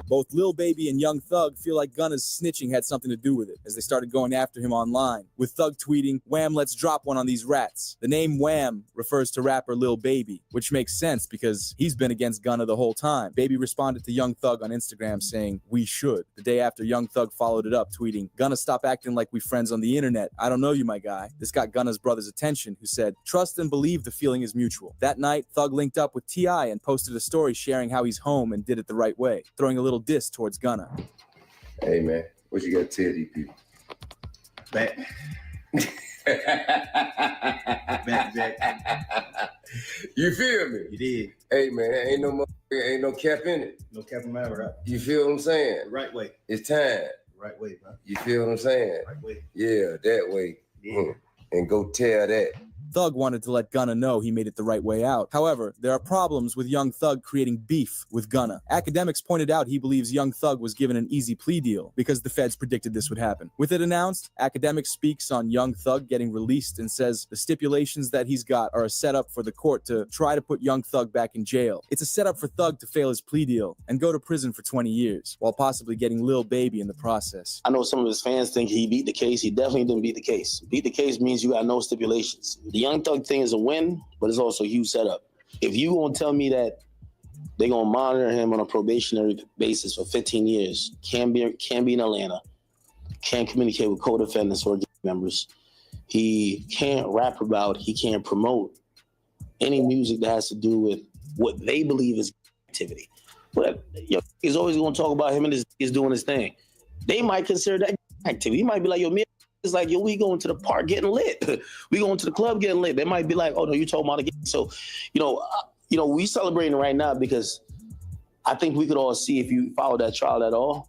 Both Lil Baby and Young Thug feel like Gunna's snitching had something to do with it, as they started going after him online, with Thug tweeting, "Wham, let's drop one on these rats." The name Wham refers to rapper Lil Baby, which makes sense because he's been against Gunna the whole time. Baby responded to Young Thug on Instagram saying, "We should." The day after, Young Thug followed it up, tweeting, "Gunna, stop acting like we friends on the internet. I don't know you, my guy." This got Gunna's brother's attention, who said, "Trust and believe the feeling is mutual." That night, Thug linked up with T.I. and posted a story sharing how he's home and did it the right way, throwing a little diss towards Gunna. Hey man, what you got to tell these people? Back. You feel me? You did. Hey man, ain't no cap in it. No cap in my right. You feel what I'm saying? The right way. It's time. Right way, bro. You feel what I'm saying? Right way. Yeah, that way. Yeah. And go tell that. Thug wanted to let Gunna know he made it the right way out. However, there are problems with Young Thug creating beef with Gunna. Academics pointed out he believes Young Thug was given an easy plea deal because the feds predicted this would happen. With it announced, Academics speaks on Young Thug getting released and says the stipulations that he's got are a setup for the court to try to put Young Thug back in jail. It's a setup for Thug to fail his plea deal and go to prison for 20 years, while possibly getting Lil Baby in the process. I know some of his fans think he beat the case. He definitely didn't beat the case. Beat the case means you got no stipulations. The Young Thug thing is a win, but it's also a huge setup. If you gonna tell me that they're gonna monitor him on a probationary basis for 15 years, can't be in Atlanta, can't communicate with co-defendants or members, he can't rap about, he can't promote any music that has to do with what they believe is activity. But he's always gonna talk about him and is doing his thing. They might consider that activity. He might be like, yo, it's like, yo, we going to the park getting lit. We going to the club getting lit. They might be like, oh no, you talking about again. So, we celebrating right now because I think we could all see, if you follow that trial at all,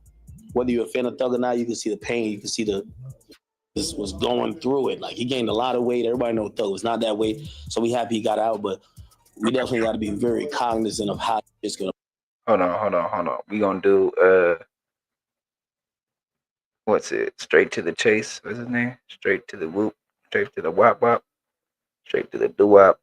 whether you're a fan of Thug or not, you can see the pain. You can see this was going through it. Like, he gained a lot of weight. Everybody know Thug was not that weight. So we happy he got out, but we definitely got to be very cognizant of how it's going to. Hold on. We going to do, what's it? Straight to the chase. What's his name? Straight to the whoop. Straight to the wop wop. Straight to the doo wop.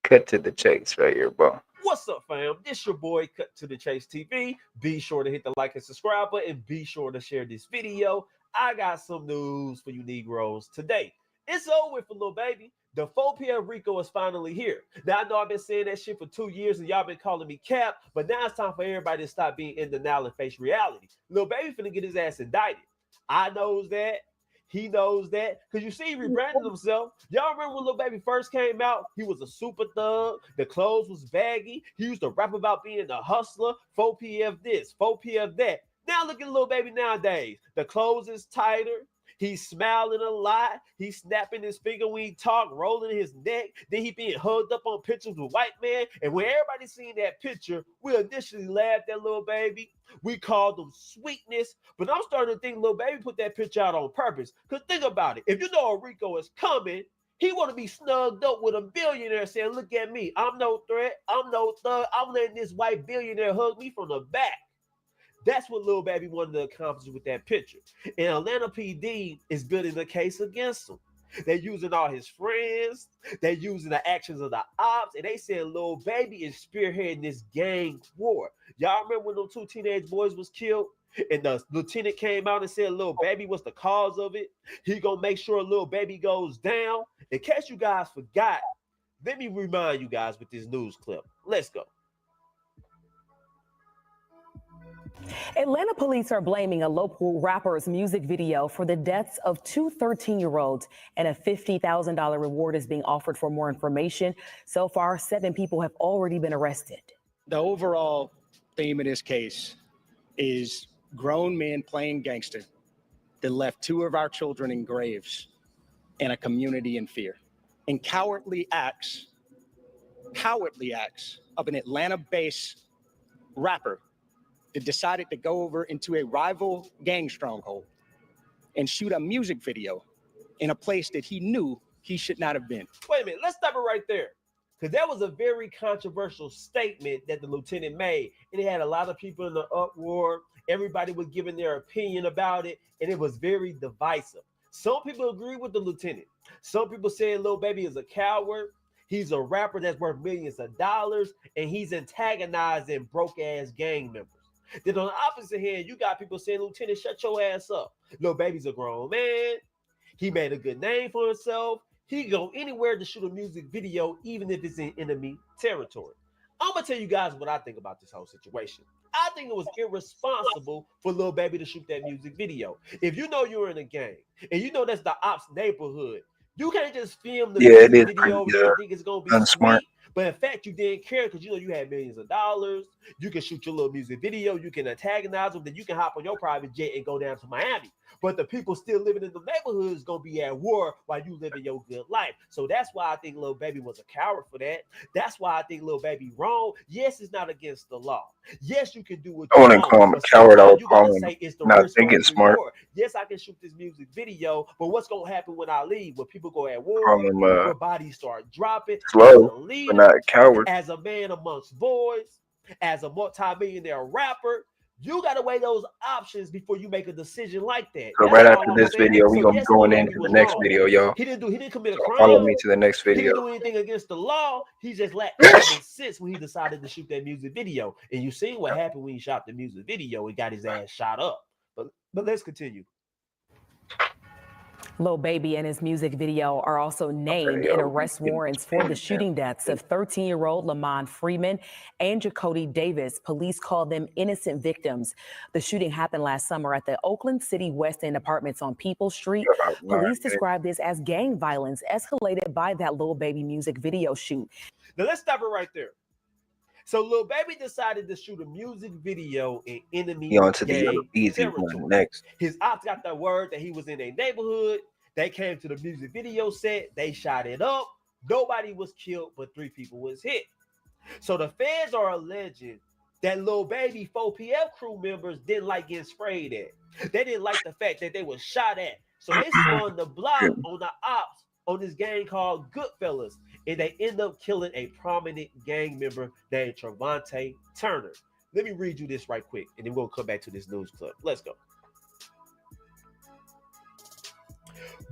Cut to the chase right here, bro. What's up, fam? This your boy, Cut to the Chase TV. Be sure to hit the like and subscribe button. Be sure to share this video. I got some news for you Negroes today. It's over for Lil Baby. The 4 p.m. Rico is finally here. Now, I know I've been saying that shit for 2 years and y'all been calling me cap, but now it's time for everybody to stop being in denial and face reality. Lil Baby finna get his ass indicted. I knows that. He knows that. Because you see, he rebranded himself. Y'all remember when Lil Baby first came out? He was a super thug. The clothes was baggy. He used to rap about being a hustler. 4 p.m. this, 4 p.m. that. Now look at Lil Baby nowadays. The clothes is tighter. He's smiling a lot. He's snapping his finger when he talk, rolling his neck. Then he being hugged up on pictures with white man. And when everybody seen that picture, we initially laughed at Lil Baby. We called him sweetness. But I'm starting to think Lil Baby put that picture out on purpose. Because think about it. If you know a Rico is coming, he want to be snugged up with a billionaire saying, look at me. I'm no threat. I'm no thug. I'm letting this white billionaire hug me from the back. That's what Lil Baby wanted to accomplish with that picture. And Atlanta PD is building a case against him. They're using all his friends. They're using the actions of the ops. And they said Lil Baby is spearheading this gang war. Y'all remember when those two teenage boys was killed? And the lieutenant came out and said Lil Baby was the cause of it. He gonna make sure Lil Baby goes down. In case you guys forgot, let me remind you guys with this news clip. Let's go. Atlanta police are blaming a local rapper's music video for the deaths of two 13-year-olds, and a $50,000 reward is being offered for more information. So far, 7 people have already been arrested. The overall theme of this case is grown men playing gangster that left 2 of our children in graves and a community in fear. And cowardly acts of an Atlanta-based rapper that decided to go over into a rival gang stronghold and shoot a music video in a place that he knew he should not have been. Wait a minute, let's stop it right there. Because that was a very controversial statement that the lieutenant made. And it had a lot of people in the uproar. Everybody was giving their opinion about it. And it was very divisive. Some people agree with the lieutenant. Some people saying Lil Baby is a coward. He's a rapper that's worth millions of dollars. And he's antagonizing broke-ass gang members. Then on the opposite hand, you got people saying, Lieutenant, shut your ass up. Lil Baby's a grown man. He made a good name for himself. He can go anywhere to shoot a music video, even if it's in enemy territory. I'm going to tell you guys what I think about this whole situation. I think it was irresponsible for Lil Baby to shoot that music video. If you know you're in a gang, and you know that's the ops neighborhood, you can't just film the music video and you think it's going to be sweet. But in fact, you didn't care because you know you had millions of dollars. You can shoot your little music video. You can antagonize them. Then you can hop on your private jet and go down to Miami. But the people still living in the neighborhood is going to be at war while you living your good life. So that's why I think Lil Baby was a coward for that. That's why I think Lil Baby wrong. Yes, it's not against the law. Yes, you can do what you I wouldn't call him a coward. I would call him not thinking smart. Yes, I can shoot this music video, but what's going to happen when I leave? When people go at war, Call him when bodies start dropping, slow, but not a coward. as a man amongst boys, as a multi-millionaire rapper, you got to weigh those options before you make a decision like that. So right after this video, we're going to be going into the next video, y'all. He didn't commit a crime. Follow me to the next He video. didn't do anything against the law. He just lacked common sense when he decided to shoot that music video. And you seen what happened when he shot the music video and got his ass shot up. But let's continue. Lil Baby and his music video are also named in arrest warrants for the shooting deaths of 13-year-old Lamont Freeman and Jacody Davis. Police call them innocent victims. The shooting happened last summer at the Oakland City West End apartments on Peoples Street. Police described this as gang violence escalated by that Lil Baby music video shoot. Now let's stop it right there. So Lil Baby decided to shoot a music video in enemy On to the gang other easy territory. one next. His ops got the word that he was in a neighborhood. They came to the music video set. They shot it up. Nobody was killed, but 3 people was hit. So the feds are alleging that Lil Baby 4PF crew members didn't like getting sprayed at. They didn't like the fact that they were shot at. So they spun the block on the ops on this gang called Goodfellas. And they end up killing a prominent gang member named Trevante Turner. Let me read you this right quick, and then we'll come back to this news clip. Let's go.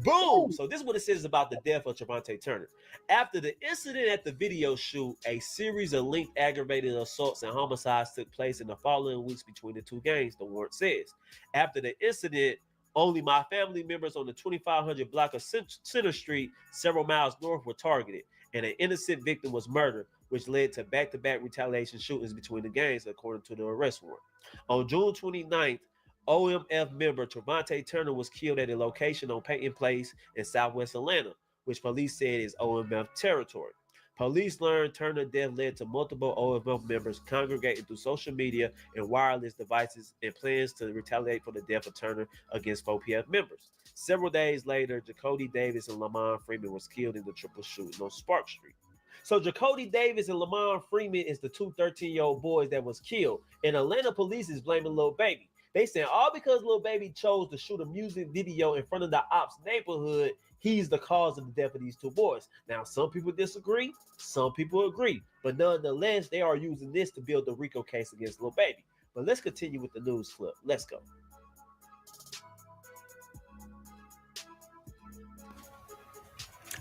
Boom! So this is what it says about the death of Trevante Turner. After the incident at the video shoot, a series of linked aggravated assaults and homicides took place in the following weeks between the two gangs, the warrant says. After the incident, only my family members on the 2500 block of Center Street, several miles north, were targeted, and an innocent victim was murdered, which led to back-to-back retaliation shootings between the gangs, according to the arrest warrant. On June 29th, OMF member Trevante Turner was killed at a location on Peyton Place in Southwest Atlanta, which police said is OMF territory. Police learned Turner's death led to multiple OMF members congregating through social media and wireless devices and plans to retaliate for the death of Turner against 4PF members. Several days later, Jacody Davis and Lamont Freeman was killed in the triple shooting on Spark Street. So Jacody Davis and Lamont Freeman is the two 13-year-old boys that was killed, and Atlanta police is blaming Lil Baby. They saying all because Lil Baby chose to shoot a music video in front of the ops neighborhood, he's the cause of the death of these two boys. Now, some people disagree, some people agree, but nonetheless, they are using this to build the Rico case against Lil Baby. But let's continue with the news clip. Let's go.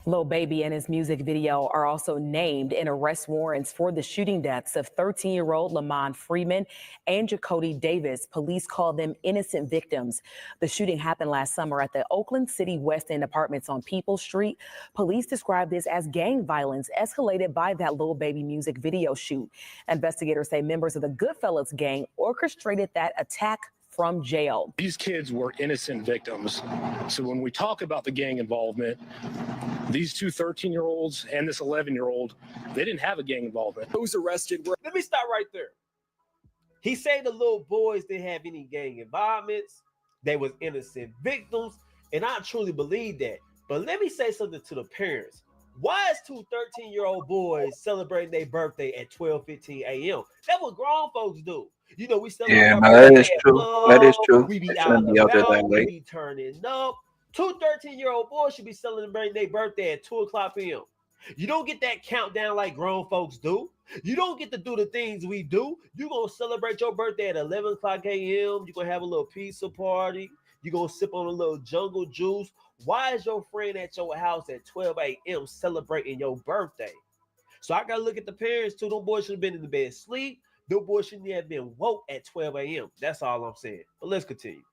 Lil Baby and his music video are also named in arrest warrants for the shooting deaths of 13-year-old Lamont Freeman and Jacody Davis. Police call them innocent victims. The shooting happened last summer at the Oakland City West End apartments on Peoples Street. Police described this as gang violence escalated by that Lil Baby music video shoot. Investigators say members of the Goodfellas gang orchestrated that attack from jail. These kids were innocent victims. So when we talk about the gang involvement, these two 13-year-olds and this 11-year-old, they didn't have a gang involvement. Those arrested were... Let me stop right there. He said the little boys didn't have any gang involvements. They was innocent victims. And I truly believe that. But let me say something to the parents. Why is two 13-year-old boys celebrating their birthday at 12:15 a.m.? That's what grown folks do. You know, we celebrate. Yeah, our no, that birthday is at true. club. That is true. We be They out shouldn't and be out there that about. We late. be turning up. Two 13-year-old boys should be celebrating their birthday at 2 o'clock p.m. You don't get that countdown like grown folks do. You don't get to do the things we do. You're going to celebrate your birthday at 11 o'clock a.m. You're going to have a little pizza party. You're going to sip on a little jungle juice. Why is your friend at your house at 12 a.m. celebrating your birthday? So I got to look at the parents too. Them boys should have been in the bed asleep. Them boys shouldn't have been woke at 12 a.m. That's all I'm saying. But let's continue.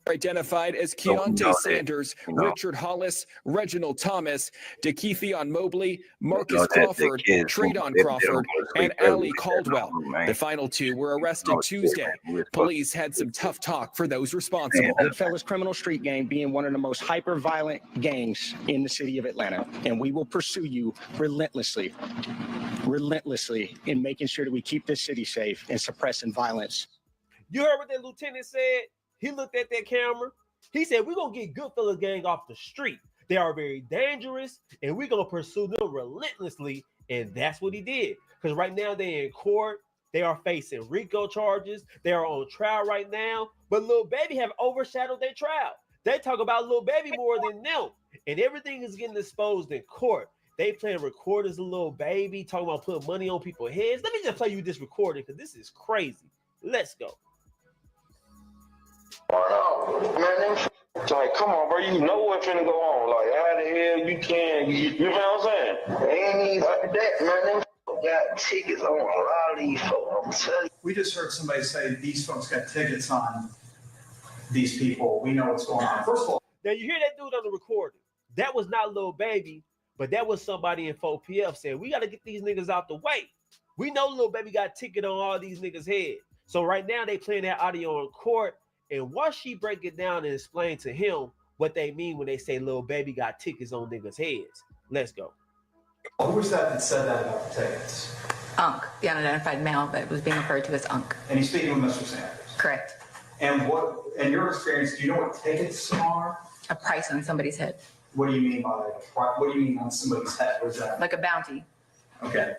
Identified as Keontae Sanders, Richard Hollis, Reginald Thomas, DeKeithion Mobley, Marcus Crawford, Traydon Crawford, and Ali Caldwell. The final two were arrested Tuesday. Police had some tough talk for those responsible. Goodfellas Criminal Street Gang being one of the most hyper-violent gangs in the city of Atlanta. And we will pursue you relentlessly in making sure that we keep this city safe and suppressing violence. You heard what that lieutenant said? He looked at that camera. He said, we're going to get Goodfellas gang off the street. They are very dangerous, and we're going to pursue them relentlessly. And that's what he did. Because right now they're in court. They are facing RICO charges. They are on trial right now. But Lil Baby have overshadowed their trial. They talk about Lil Baby more than them. And everything is getting exposed in court. They playing recorders of Lil Baby, talking about putting money on people's heads. Let me just play you this recording because this is crazy. Let's go. Man, like, come on, bro. You know what's finna go on. Like, how the hell you can? You know what I'm saying? Ain't even like that, man. Them got tickets on a lot of these folks. I'm telling you. We just heard somebody say these folks got tickets on these people. We know what's going on. First of all, now you hear that dude on the recording. That was not Lil Baby, but that was somebody in 4PF saying, we got to get these niggas out the way. We know Lil Baby got a ticket on all these niggas' head. So right now they playing that audio in court. And once she break it down and explain to him what they mean when they say Lil Baby got tickets on niggas' heads. Let's go. who was that said that about the tickets? Unc, the unidentified male that was being referred to as Unc. And he's speaking with Mr. Sanders. Correct. And what, in your experience, do you know what tickets are? A price on somebody's head. What do you mean by, what do you mean on somebody's head? What is that? Like a bounty. Okay.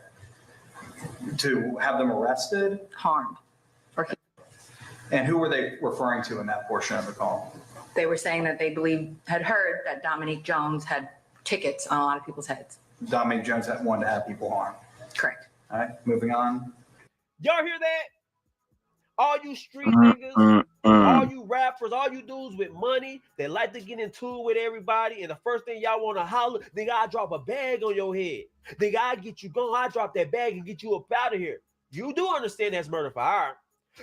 To have them arrested? Harmed. And who were they referring to in that portion of the call? They were saying that they had heard that Dominique Jones had tickets on a lot of people's heads. Dominique Jones had wanted to have people harmed. Correct. All right, moving on. Y'all hear that? All you street niggas, all you rappers, all you dudes with money that like to get into it with everybody, and the first thing y'all want to holler, nigga, I drop a bag on your head. Nigga, I get you going, I drop that bag and get you up out of here. You do understand that's murder for hire.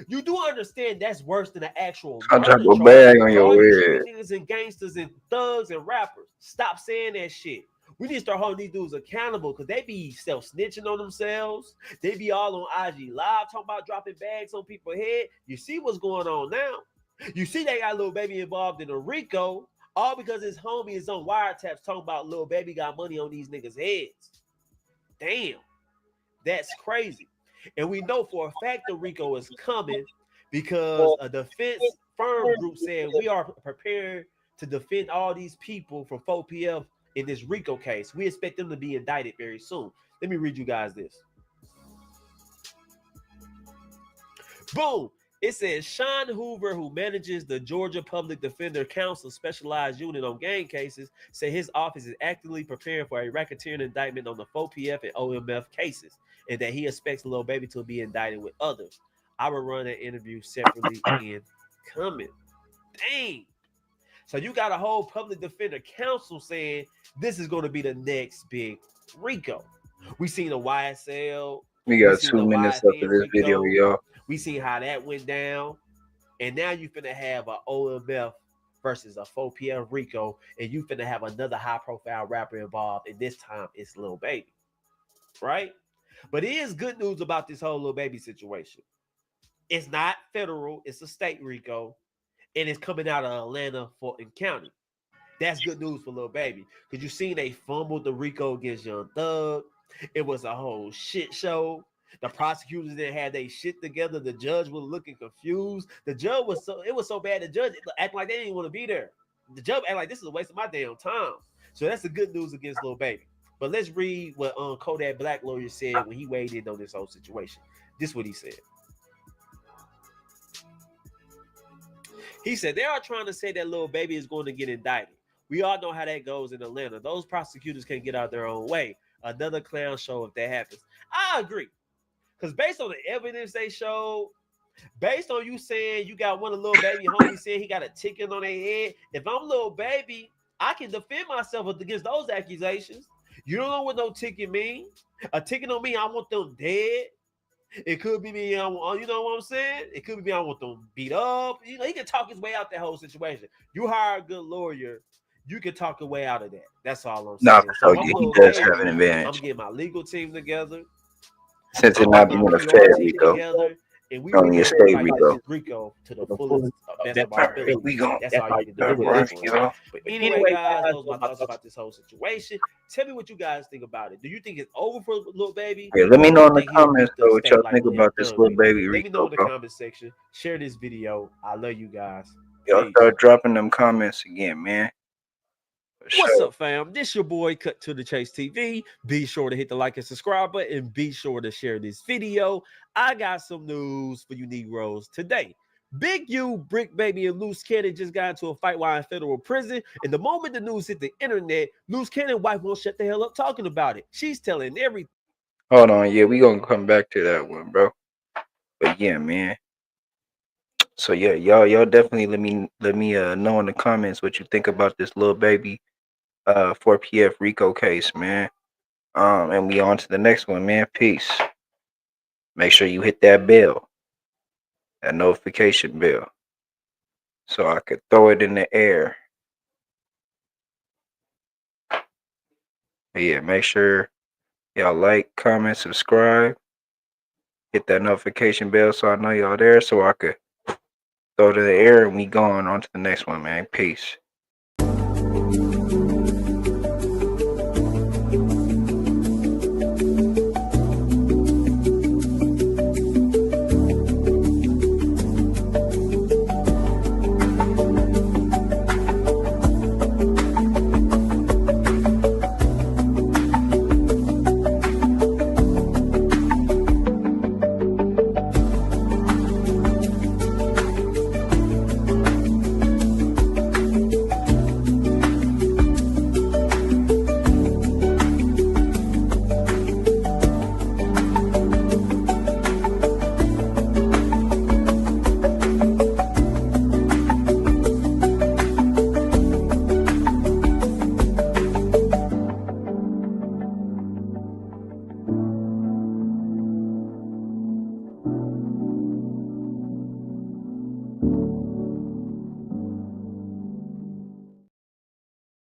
You do understand that's worse than an actual I drop a bag on your head. Niggas and gangsters and thugs and rappers. Stop saying that shit. We need to start holding these dudes accountable because they be self-snitching on themselves. They be all on IG Live talking about dropping bags on people's head. You see what's going on now. You see they got Lil Baby involved in a RICO, all because his homie is on wiretaps talking about Lil Baby got money on these niggas' heads. Damn. That's crazy. And we know for a fact the RICO is coming because a defense firm group said we are prepared to defend all these people from 4PF in this RICO case. We expect them to be indicted very soon. Let me read you guys this. Boom. It says Sean Hoover, who manages the Georgia Public Defender Council specialized unit on gang cases, said his office is actively preparing for a racketeering indictment on the 4PF and OMF cases, and that he expects Lil Baby to be indicted with others. I will run an interview separately and coming. Dang. So you got a whole public defender council saying this is going to be the next big Rico. We seen the YSL. We got seen 2 the minutes YFN after this video, Rico. y'all. We seen how that went down. And now you finna have a OMF versus a 4PM Rico, and you finna have another high-profile rapper involved, and this time it's Lil Baby, right? But it is good news about this whole Lil Baby situation. It's not federal, it's a state Rico, and it's coming out of Atlanta, Fulton County. That's good news for Lil Baby, because you seen they fumbled the Rico against Young Thug. It was a whole shit show. The prosecutors didn't have their shit together. The judge was looking confused. The judge was so bad. The judge acting like they didn't want to be there. The judge acting like this is a waste of my damn time. So that's the good news against Lil Baby. But let's read what Kodak Black lawyer said when he weighed in on this whole situation. This is what he said. He said they are trying to say that Lil Baby is going to get indicted. We all know how that goes in Atlanta. Those prosecutors can get out their own way. Another clown show if that happens. I agree. Because based on the evidence they showed, based on you saying you got one of Lil Baby homies saying he got a ticket on their head, if I'm Lil Baby, I can defend myself against those accusations. You don't know what no ticket mean. A ticket on me, I want them dead. It could be me, you know what I'm saying? It could be me, I want them beat up. You know, he can talk his way out that whole situation. You hire a good lawyer, you can talk your way out of that. That's all I'm saying. So he does have an advantage. I'm getting my legal team together. Since it's not being a Fed Rico, and we only a state Rico to the fullest best of our ability. That's all you can do. But anyway, guys, those are my thoughts about this whole situation. Tell me what you guys think about it. Do you think it's over for Lil Baby? Yeah, let me know in the comments though what y'all think about this Lil Baby Let me know Rico, in the bro. comment section. Share this video. I love you guys. Y'all start dropping them comments again, man. What's up, fam? This your boy Cut to the Chase TV. Be sure to hit the like and subscribe button, and be sure to share this video. I got some news for you Negroes today. Big U, Brick Baby, and Loose Cannon just got into a fight while in federal prison. And the moment the news hit the internet, Loose Cannon's wife won't shut the hell up talking about it. She's telling everything. Hold on, yeah, we gonna come back to that one, bro. But yeah, man. So yeah, y'all definitely let me know in the comments what you think about this Lil Baby 4PF Rico case, man. And we on to the next one, man. Peace. Make sure you hit that bell, that notification bell, so I could throw it in the air. But yeah, make sure y'all like, comment, subscribe, hit that notification bell so I know y'all there, so I could throw it in the air and we going on to the next one, man. Peace.